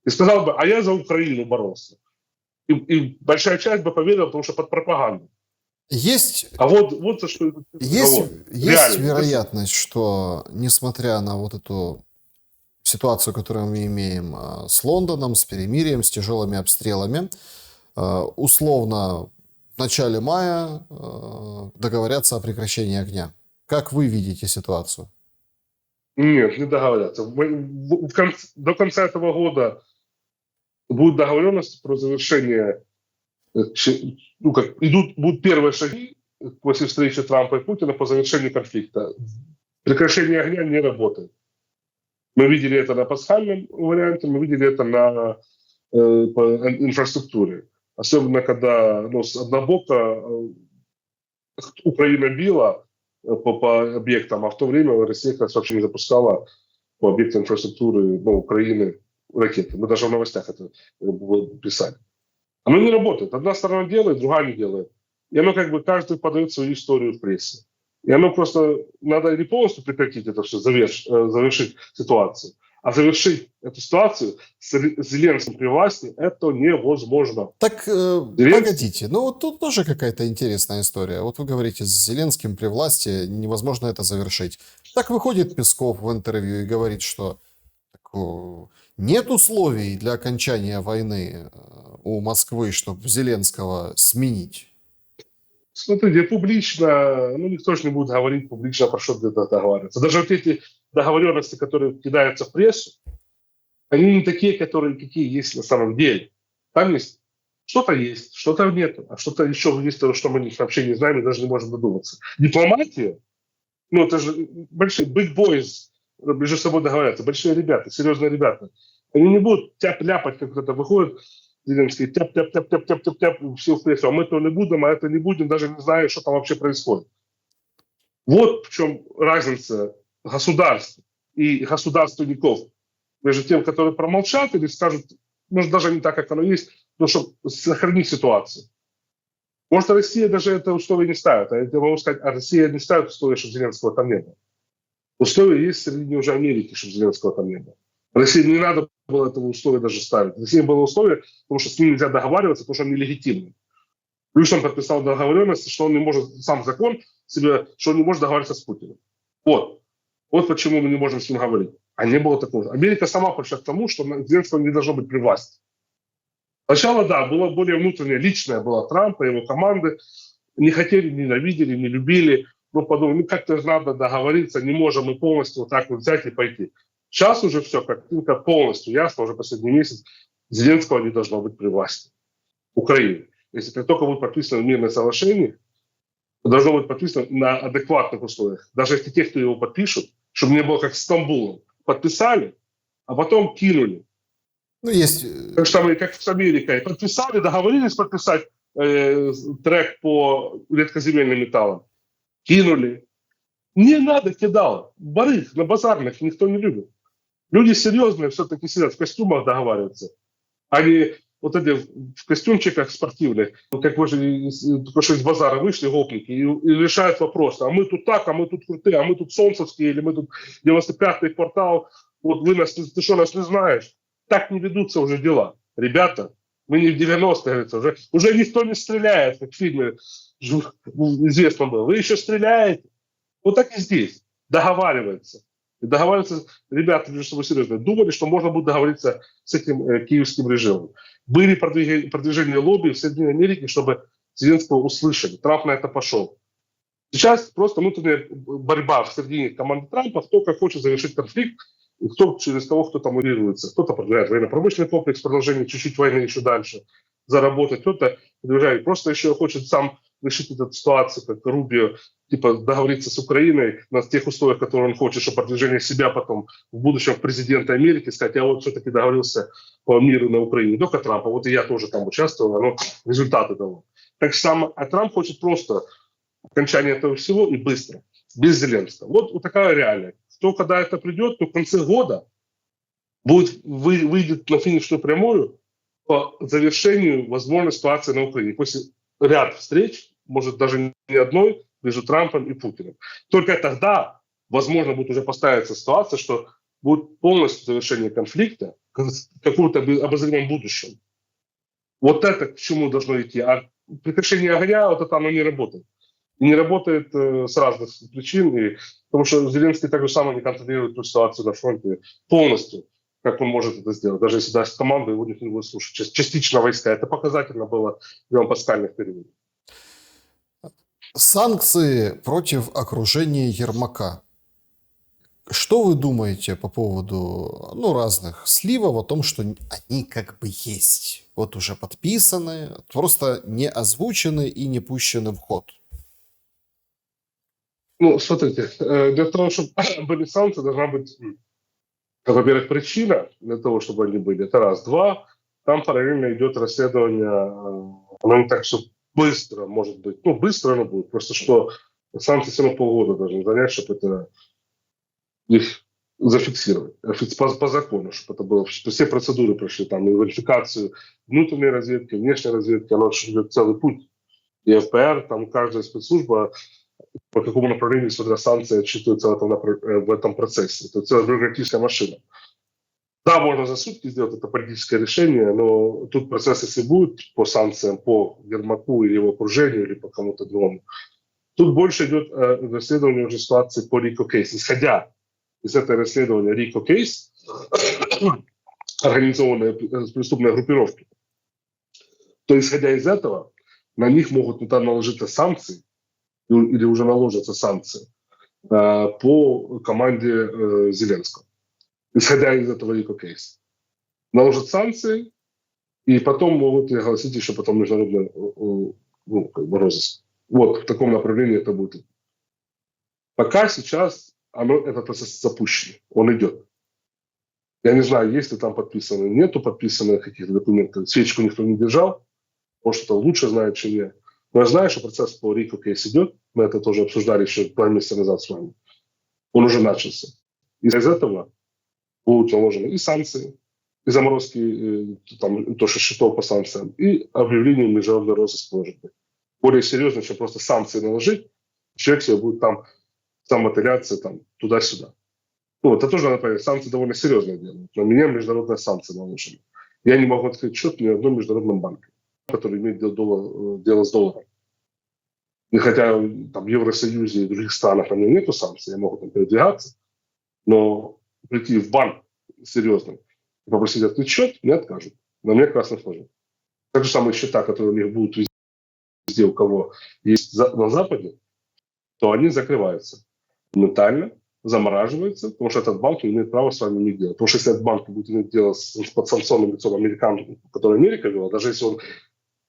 И сказал бы, а я за Украину боролся. И большая часть бы поверила, потому что под пропаганду. Есть за что есть вероятность, что несмотря на вот эту ситуацию, которую мы имеем с Лондоном, с перемирием, с тяжелыми обстрелами, условно в начале мая договорятся о прекращении огня. Как вы видите ситуацию? Нет, не договорятся. До конца этого года будет договоренность про завершение. Будут первые шаги после встречи Трампа и Путина по завершению конфликта. Прекращение огня не работает. Мы видели это на пасхальном варианте, мы видели это на по инфраструктуре. Особенно, когда однобоко Украина била по объектам, а в то время Россия как раз вообще не запускала по объектам инфраструктуры Украины ракеты. Мы даже в новостях это писали. Оно не работает. Одна сторона делает, другая не делает. И оно как бы каждый подает свою историю в прессе. И оно просто, надо не полностью прекратить это все, завершить ситуацию. А завершить эту ситуацию с Зеленским при власти это невозможно. Так, погодите, вот тут тоже какая-то интересная история. Вот вы говорите, с Зеленским при власти невозможно это завершить. Так выходит Песков в интервью и говорит, что нет условий для окончания войны у Москвы, чтобы Зеленского сменить. Смотрите, публично, никто же не будет говорить публично, про что где-то договариваться. Даже вот эти договоренности, которые кидаются в прессу, они не такие, какие есть на самом деле. Там есть, что-то нет, а что-то еще есть, что мы вообще не знаем и даже не можем додуматься. Дипломатия, это же большие big boys между собой договорятся, большие ребята, серьезные ребята. Они не будут тяп-ляпать, как кто-то выходит, Зеленский, тяп-тяп-тяп-тяп-тяп-тяп, все в прессу, а мы то не будем, а это не будем, даже не зная, что там вообще происходит. Вот в чем разница государств и государственников между тем, которые промолчат или скажут, может, даже не так, как оно есть, но чтобы сохранить ситуацию. Может, Россия даже это условие не ставит. А я могу сказать, Россия не ставит условия, чтобы Зеленского там не было. Условия есть среди уже Америки, чтобы Зеленского там не было. России не надо было этого условия даже ставить. России было условие, потому что с ним нельзя договариваться, потому что он нелегитимный. Плюс он подписал договоренность, что он не может, сам закон себе, что он не может договариваться с Путиным. Вот почему мы не можем с ним говорить. А не было такого. Америка сама пришла к тому, что Зеленского не должно быть при власти. Сначала, да, было более внутреннее, личное было Трампа, его команды. Не хотели, ненавидели, не любили. Но подумали, как-то надо договориться, не можем мы полностью вот так вот взять и пойти. Сейчас уже все картинка полностью ясно, уже последний месяц Зеленского не должно быть при власти Украины. Если как только будет подписано мирное соглашение, должно быть подписано на адекватных условиях. Даже если те, кто его подпишут, чтобы не было как с Стамбулом. Подписали, а потом кинули. Ну, есть... Так что как с Америкой. Подписали, договорились подписать трек по редкоземельным металлам. Кинули. Не надо кидал. Барыг на базарных никто не любит. Люди серьезные все-таки сидят в костюмах, договариваются. Они вот эти в костюмчиках спортивных, как вы же только что из базара вышли, гопники, и решают вопрос, а мы тут так, а мы тут крутые, а мы тут солнцевские, или мы тут 95-й квартал, вот ты что, нас не знаешь? Так не ведутся уже дела. Ребята, мы не в 90-е, уже никто не стреляет, как в фильме известно было. Вы еще стреляете? Вот так и здесь. Договариваются. И договариваются, ребята, чтобы серьезно, думали, что можно будет договориться с этим киевским режимом. Были продвижения лобби в Соединенной Америке, чтобы Зеленского услышали. Трамп на это пошел. Сейчас просто внутренняя борьба в середине команды Трампа, кто как хочет завершить конфликт, и кто через того, кто там урегулируется. Кто-то продвигает военно-промышленный комплекс, продолжение чуть-чуть войны еще дальше заработать, кто-то продвигает, просто еще хочет сам решить эту ситуацию, как Рубио, типа договориться с Украиной на тех условиях, которые он хочет, чтобы продвижение себя потом в будущем президента Америки сказать, я вот все-таки договорился по миру на Украине. Не только Трампа, вот и я тоже там участвовал, оно результаты дало. Так само, а Трамп хочет просто окончания этого всего и быстро, без Зеленского. Вот такая реальность. То, когда это придет, то в конце года выйдет на финишную прямую по завершению возможной ситуации на Украине. После ряд встреч, может даже не одной, между Трампом и Путиным. Только тогда, возможно, будет уже поставиться ситуация, что будет полностью завершение конфликта в каком-то обозримом будущем. Вот это к чему должно идти. А прекращение огня, вот это оно не работает. И не работает с разных причин, потому что Зеленский так же самое не контролирует ту ситуацию на фронте полностью, как он может это сделать. Даже если даст команду, его никто не будет слушать. Частично войска. Это показательно было в пасхальных периодах. Санкции против окружения Ермака. Что вы думаете по поводу разных сливов о том, что они как бы есть? Вот уже подписаны, просто не озвучены и не пущены в ход. Смотрите, для того, чтобы были санкции, должна быть, во-первых, причина для того, чтобы они были. Это раз. Два, там параллельно идет расследование, оно не так все быстро, может быть. Быстро оно будет, просто что санкции все равно полгода должны занять, чтобы это их зафиксировать по закону, чтобы это было, чтобы все процедуры прошли, там, и верификацию внутренней разведки, внешней разведки, оно идет целый путь. И ФБР, там каждая спецслужба по какому направлению, смотря санкции, отчитываются в этом процессе. Это целая бюрократическая машина. Да, можно за сутки сделать это политическое решение, но тут процесс, если будет по санкциям, по Ермаку или его окружению, или по кому-то другому, тут больше идет расследование уже ситуации по Рико Кейс. Исходя из этого расследования Рико Кейс, организованные преступные группировки, то исходя из этого, на них могут наложиться санкции, или уже наложатся санкции по команде Зеленского. Исходя из этого Рико Кейс. Наложат санкции, и потом могут огласить еще потом международный розыск. Вот в таком направлении это будет. Пока сейчас этот процесс запущен, он идет. Я не знаю, есть ли там подписано, нету подписано каких-то документов. Свечку никто не держал, может, кто лучше знает, чем я. Но я знаю, что процесс по Рико Кейс идет. Мы это тоже обсуждали еще 2 месяца назад с вами. Он уже начался. И из этого будут наложены и санкции, и заморозки, то, что счетов по санкциям, и объявление международного розыска может быть. Более серьезно, чем просто санкции наложить, человек себе будет там самомотыляться туда-сюда. Это тоже надо понять. Санкции довольно серьезное дело. На меня международные санкции наложены. Я не могу открыть счет ни в одном международном банке, который имеет дело с долларом. И хотя в Евросоюзе и других странах на меня нету санкций, я могу там передвигаться, но прийти в банк серьезно и попросить открыть счет, не откажут. На мне красный флажок. Так же самые счета, которые у них будут везде, у кого есть на Западе, то они закрываются моментально, замораживаются, потому что этот банк не имеет права с вами не делать. Потому что если этот банк будет иметь дело с подсанкционным лицом американцем, который Америка вела, даже если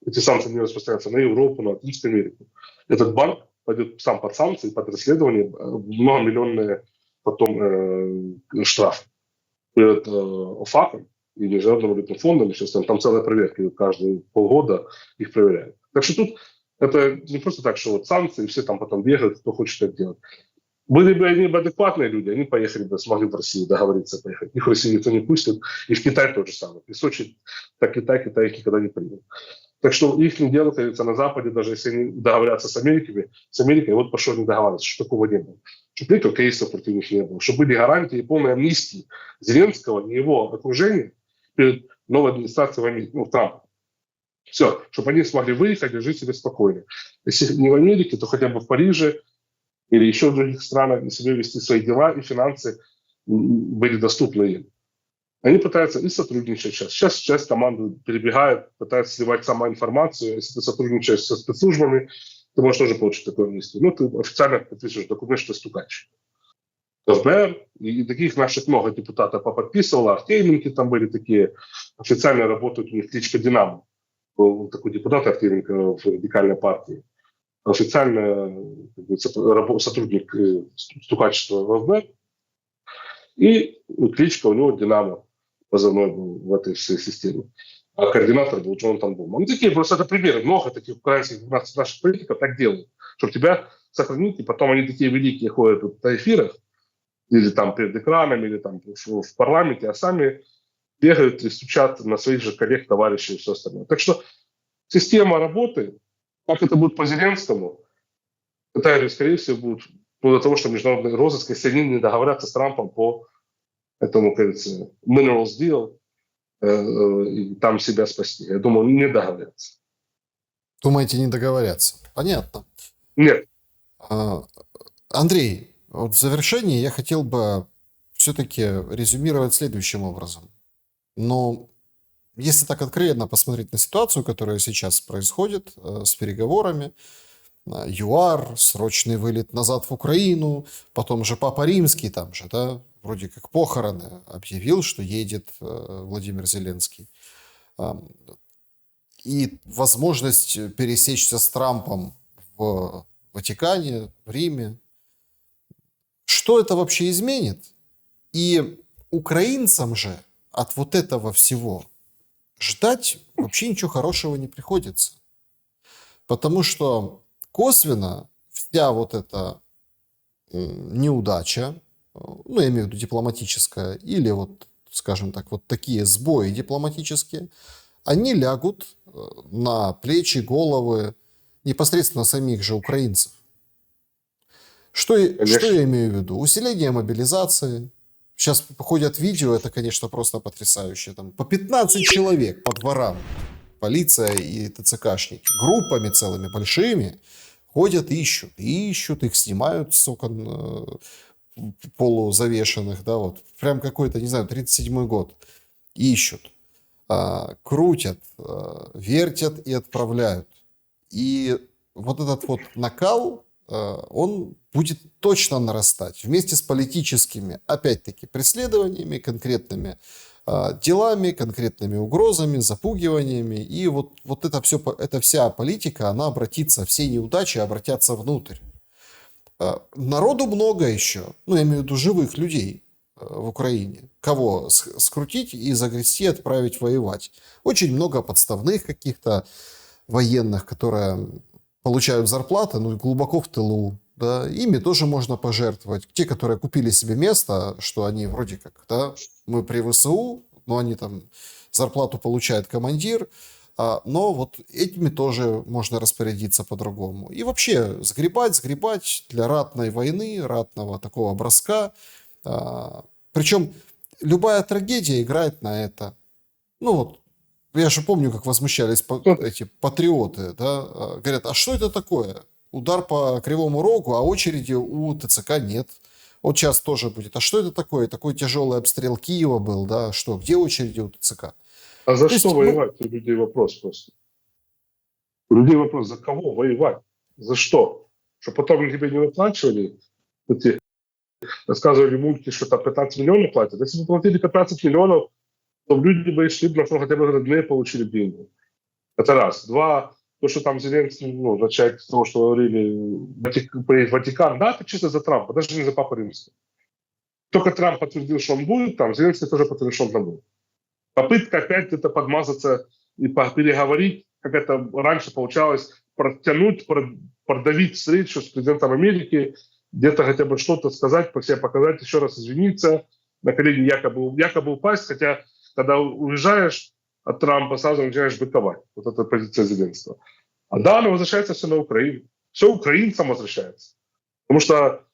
эти санкции не распространяются на Европу, на Латинскую Америку, этот банк пойдет сам под санкции, под расследование, многомиллионные потом штрафы. Перед ОФАКом и Международным валютным фондом, сейчас там целая проверка, каждые полгода их проверяют. Так что тут это не просто так, что вот санкции, все там потом бегают, кто хочет это делать. Были бы они адекватные люди, они поехали бы, смогли в Россию договориться поехать. Их в Россию никто не пустит, и в Китай то же самое. И Сочи, так Китай их никогда не примет. Так что их дело, как говорится, на Западе, даже если они договорятся с Америкой, вот пошел не договариваться, что такого не было. Чтобы никаких кейсов против них не было, чтобы были гарантии полной амнистии Зеленского и его окружения перед новой администрацией в Америке, Трампа. Все, чтобы они смогли выехать и жить себе спокойно. Если не в Америке, то хотя бы в Париже или еще в других странах, и себе вести свои дела, и финансы были доступны им. Они пытаются и сотрудничать сейчас. Сейчас часть команды перебегает, пытается сливать сама информацию. Если ты сотрудничаешь со спецслужбами, ты можешь тоже получить такое амнистию. Ты официально подписываешь документ, что ты стукач. ФБР, и таких наших много депутатов поподписывало. Артеменки там были такие. Официально работают, у них кличка «Динамо». Был такой депутат Артеменко в радикальной партии. Официально сотрудник стукачества в ФБР. И кличка у него «Динамо» позывной был в этой всей системе. А координатор был Джонатан Бум. Такие просто это примеры. Много таких украинских наших политиков так делают. Чтобы тебя сохранить, и потом они такие великие ходят на эфирах, или там перед экранами, или там в парламенте, а сами бегают и стучат на своих же коллег, товарищей и все остальное. Так что система работы, как это будет по Зеленскому, это, скорее всего, будет до того, что международный розыск, если они не договорятся с Трампом по этому, кажется, minerals deal, и там себя спасти. Я думаю, не договорятся. Думаете, не договорятся? Понятно. Нет. Андрей, вот в завершении я хотел бы все-таки резюмировать следующим образом. Но если так откровенно посмотреть на ситуацию, которая сейчас происходит с переговорами, ЮАР, срочный вылет назад в Украину, потом же Папа Римский там же, да, вроде как похороны, объявил, что едет Владимир Зеленский. И возможность пересечься с Трампом в Ватикане, в Риме. Что это вообще изменит? И украинцам же от вот этого всего ждать вообще ничего хорошего не приходится. Потому что косвенно вся вот эта неудача, я имею в виду дипломатическая, или вот, скажем так, вот такие сбои дипломатические, они лягут на плечи, головы непосредственно самих же украинцев. Что я имею в виду? Усиление мобилизации. Сейчас ходят видео, это, конечно, просто потрясающе. Там по 15 человек по дворам. Полиция и ТЦКшники группами целыми большими ходят, ищут, их снимают с окон полузавешенных, да, вот. Прям какой-то, не знаю, 37-й год. Ищут, крутят, вертят и отправляют. И вот этот вот накал, он будет точно нарастать вместе с политическими, опять-таки, преследованиями, конкретными делами, конкретными угрозами, запугиваниями. И вот эта вся политика, она обратится, все неудачи обратятся внутрь. Народу много еще, я имею в виду живых людей в Украине. Кого скрутить и загрести, отправить воевать. Очень много подставных каких-то военных, которые получают зарплаты, глубоко в тылу. Да, ими тоже можно пожертвовать. Те, которые купили себе место, что они вроде как, да, мы при ВСУ, но они там зарплату получает командир, но вот этими тоже можно распорядиться по-другому. И вообще сгребать для ратной войны, ратного такого броска. Причем любая трагедия играет на это. Я же помню, как возмущались эти патриоты, да, говорят, а что это такое? Удар по Кривому Рогу, а очереди у ТЦК нет. Вот сейчас тоже будет. А что это такое? Такой тяжелый обстрел Киева был, да? Что? Где очереди у ТЦК? А за что воевать? У людей вопрос просто. У людей вопрос, за кого воевать? За что? Чтобы потом тебе не выплачивали? Рассказывали мультики, что там 15 миллионов платят. Если бы платили 15 миллионов, то люди бы шли, потому что хотя бы родные получили деньги. Это раз. Два. то, что там Зеленский, начать с того, что говорили, поедет в Ватикан, да, это чисто за Трампа, даже не за Папу Римского. Только Трамп подтвердил, что он будет там, Зеленский тоже подтвердил, что он там будет. Попытка опять где-то подмазаться и переговорить, как это раньше получалось, протянуть, продавить встречу с президентом Америки, где-то хотя бы что-то сказать, по себе показать, еще раз извиниться, на колени якобы упасть, хотя когда уезжаешь от Трампа, сразу начинаешь бытовать. Вот эта позиция Зеленского. А да, она возвращается все на Украину. Все украинцам возвращается. Потому что,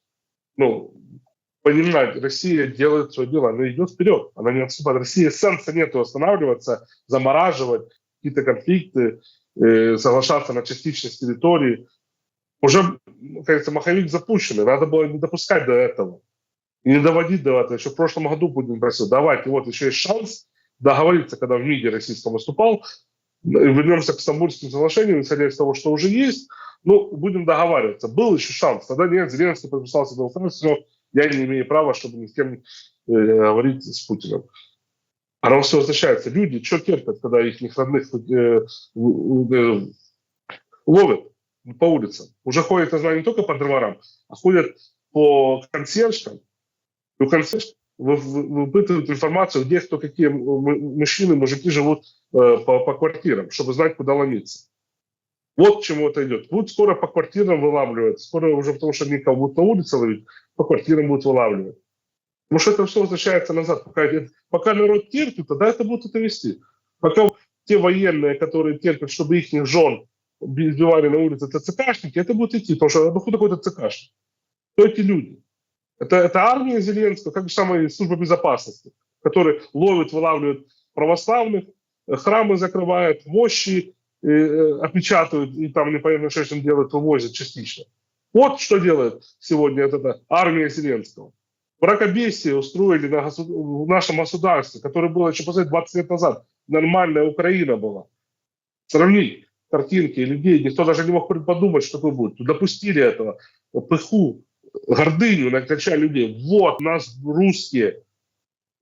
понимать, Россия делает свое дело, она идет вперед, она не отступает. России сенса нету останавливаться, замораживать какие-то конфликты, соглашаться на частичность территории. Уже, кажется, маховик запущенный, надо было не допускать до этого. И не доводить до этого. Еще в прошлом году будем просить, давайте, вот еще есть шанс договориться, когда в МИДе российском выступал, вернемся к Стамбульским соглашениям, исходя из того, что уже есть, будем договариваться. Был еще шанс, тогда нет, Зеленский подписался до но я не имею права, чтобы ни с кем говорить с Путиным. Оно все возвращается. Люди что терпят, когда их родных ловят по улицам? Уже ходят, я знаю, не только по дворам, а ходят по консьержкам. И у консьержек выпытывают информацию, где кто, какие мужчины, мужики живут по квартирам, чтобы знать, куда ломиться. Вот к чему это идет. Будут скоро по квартирам вылавливать. Скоро уже, потому что никого будут на улице ловить, по квартирам будут вылавливать. Потому что это все возвращается назад. Пока народ терпит, тогда это будет это вести. Пока те военные, которые терпят, чтобы их жен избивали на улице ТЦКшники, это будет идти. Потому что кто такой ТЦКшник? Кто эти люди? Это армия Зеленского, как же самая служба безопасности, которые ловят, вылавливают православных, храмы закрывают, мощи опечатывают и там непонятно, что с ним делают, вывозят частично. Вот что делает сегодня эта армия Зеленского. Мракобесие устроили в нашем государстве, которое было еще, посмотрите, 20 лет назад. Нормальная Украина была. Сравнить картинки людей, никто даже не мог подумать, что такое будет. Допустили этого, пыху, гордыню накачали людей. Вот, нас русские.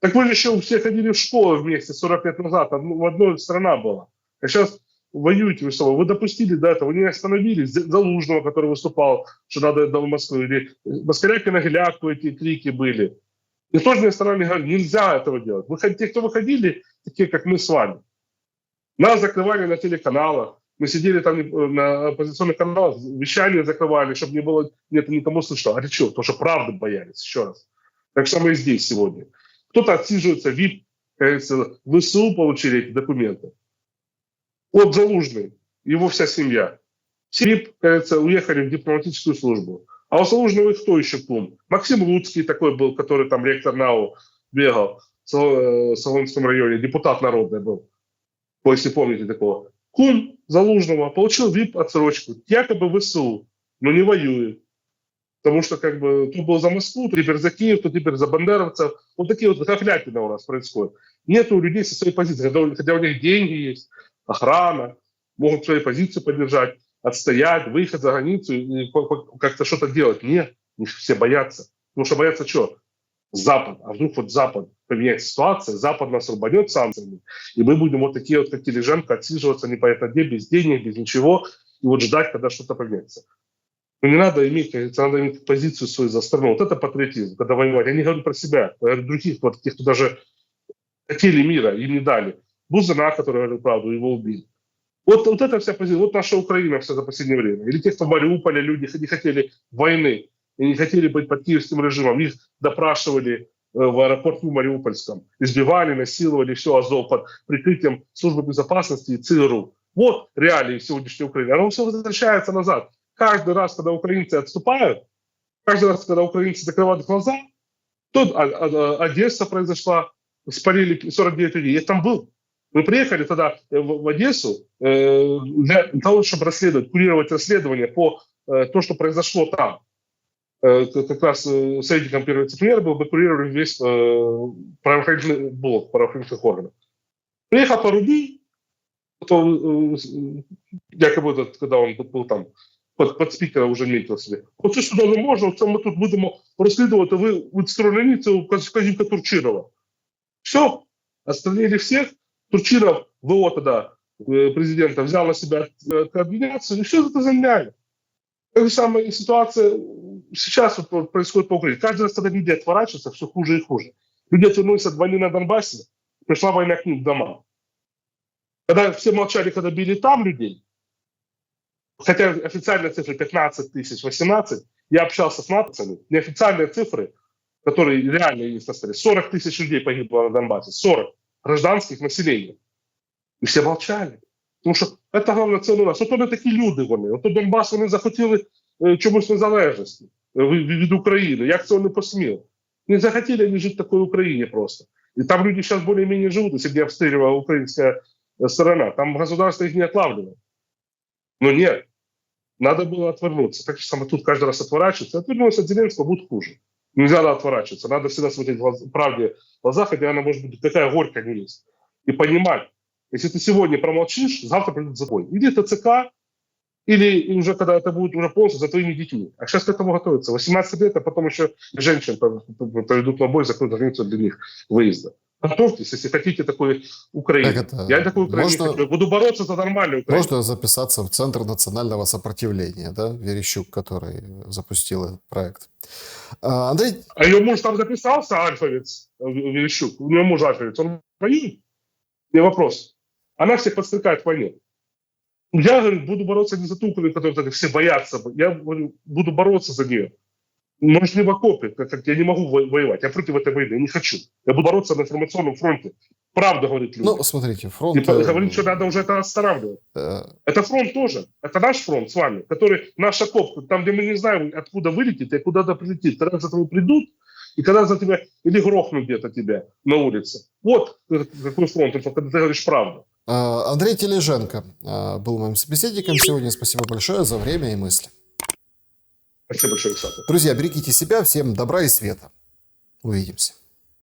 Так вы же еще все ходили в школу вместе 40 лет назад. В одной страна была. А сейчас воюете вы с собой. Вы допустили до этого, вы не остановились. Залужного, который выступал, что надо до Москвы. Или Москаляки на Гляку эти крики были. Никто же не останавливал, говорит, нельзя этого делать. Те, кто выходили, такие, как мы с вами. Нас закрывали на телеканалах. Мы сидели там на оппозиционных каналах, вещание закрывали, чтобы не было никому слышно. А ты что? Потому что правды боялись, еще раз. Так же самое и здесь сегодня. Кто-то отсиживается, ВИП, кажется, в ВСУ получили эти документы. Вот Залужный, его вся семья. Все ВИП, кажется, уехали в дипломатическую службу. А у Залужного кто еще кум? Максим Луцкий такой был, который там ректор НАУ бегал в Солонском районе, депутат народный был. Если помните такого. Кум Залужного получил ВИП-отсрочку, якобы в ВСУ, но не воюет. Потому что то был за Москву, то теперь за Киев, то теперь за бандеровцев. Вот такие вот хохлятины у нас происходят. Нет у людей со своей позиции, хотя у них деньги есть, охрана, могут свои позиции поддержать, отстоять, выехать за границу и как-то что-то делать. Нет, не все боятся. Потому что боятся что? Запад. А вдруг вот Запад поменяет ситуацию, Запад нас рубанет санкциями, и мы будем вот такие вот, как Тележенко, отсиживаться непонятно где, без денег, без ничего, и вот ждать, когда что-то поменяется. Но не надо иметь позицию свою за страну. Вот это патриотизм, когда воевать. Я не говорю про себя, я говорю других, вот тех, кто даже хотели мира, им не дали. Бузына, который говорил правду, его убили. Вот это вся позиция, вот наша Украина вся за последнее время. Или те, кто в Мариуполе, люди не хотели войны, и не хотели быть под киевским режимом. Их допрашивали в аэропорту Мариупольском. Избивали, насиловали, все Азов под прикрытием службы безопасности и ЦРУ. Вот реалии сегодняшней Украины. Оно все возвращается назад. Каждый раз, когда украинцы отступают, каждый раз, когда украинцы закрывают глаза, тут Одесса произошла, спалили 49 людей. Я там был. Мы приехали тогда в Одессу для того, чтобы расследовать, курировать расследование по то, что произошло там. Как раз советником первого вице-премьера был, мы курировали весь правоохранительный блок правоохранительных органов. Приехал Порубий, якобы, когда он был там, под спикера уже метил себе. Вот це сюди не можна, це ми тут будемо розслідувати, ви відстороните вказівка Турчинова. Все, отстранили всех. Турчинов, ВО тогда, президента взял на себя координацию, и все это заменяли. Та же самая ситуация сейчас вот происходит по Украине. Каждый раз, когда люди отворачиваются, все хуже и хуже. Люди отвернулись от войны на Донбассе, пришла война к ним в дома. Когда все молчали, когда били там людей, хотя официальные цифры 15 тысяч, 18, я общался с натовцами, неофициальные цифры, которые реально есть на столе, 40 тысяч людей погибло на Донбассе, 40 гражданских населения. І всі мовчали. Тому що це головне, це у нас. Ото не такі люди вони. Ото Донбас вони захотіли чомусь незалежності від України. Як це вони посміли? Не захотели они жить в такой Украине просто. И там люди сейчас более-менее живут, если бы не обстреливала украинская сторона. Там государство их не отлавливает. Но нет. Надо было отвернуться. Так же самое тут каждый раз отворачиваться. Отвернулся от Зеленского, будет хуже. Нельзя отворачиваться. Надо всегда смотреть правде в глаза, хотя она может быть какая горькая не есть. И понимать, если ты сегодня промолчишь, завтра придут за тобой. Иди в ТЦК, или уже когда это будет уже полностью за твоими детьми. А сейчас к этому готовятся. 18 лет, а потом еще женщин поведут на бой, закроют границу для них выезда. Готовьтесь, если хотите такой Украины. Я такой Украины не хочу. Буду бороться за нормальную Украину. Можно записаться в Центр национального сопротивления, да, Верещук, который запустил этот проект. Андрей... А ее муж там записался, Альфовец, Верещук. У нее муж Альфовец, он воюет? Не вопрос. Она всех подстрекает к войне. Я, говорю, буду бороться не за ту Украину, которую все боятся. Я говорю, буду бороться за нее. Может, не в окопе, как я не могу воевать. Я против этой войны, я не хочу. Я буду бороться на информационном фронте. Правда, говорит люди. Ну, смотрите, фронт... И говорит, что надо уже это останавливать. Это фронт тоже. Это наш фронт с вами, который наш окоп, там, где мы не знаем, откуда вылетит и куда-то прилетит. Когда за тобой придут, и когда за тебя, или грохнут где-то тебя на улице. Вот какой фронт, когда ты говоришь правду. Андрей Тележенко был моим собеседником сегодня. Спасибо большое за время и мысли. Спасибо большое, Александр. Друзья, берегите себя. Всем добра и света. Увидимся.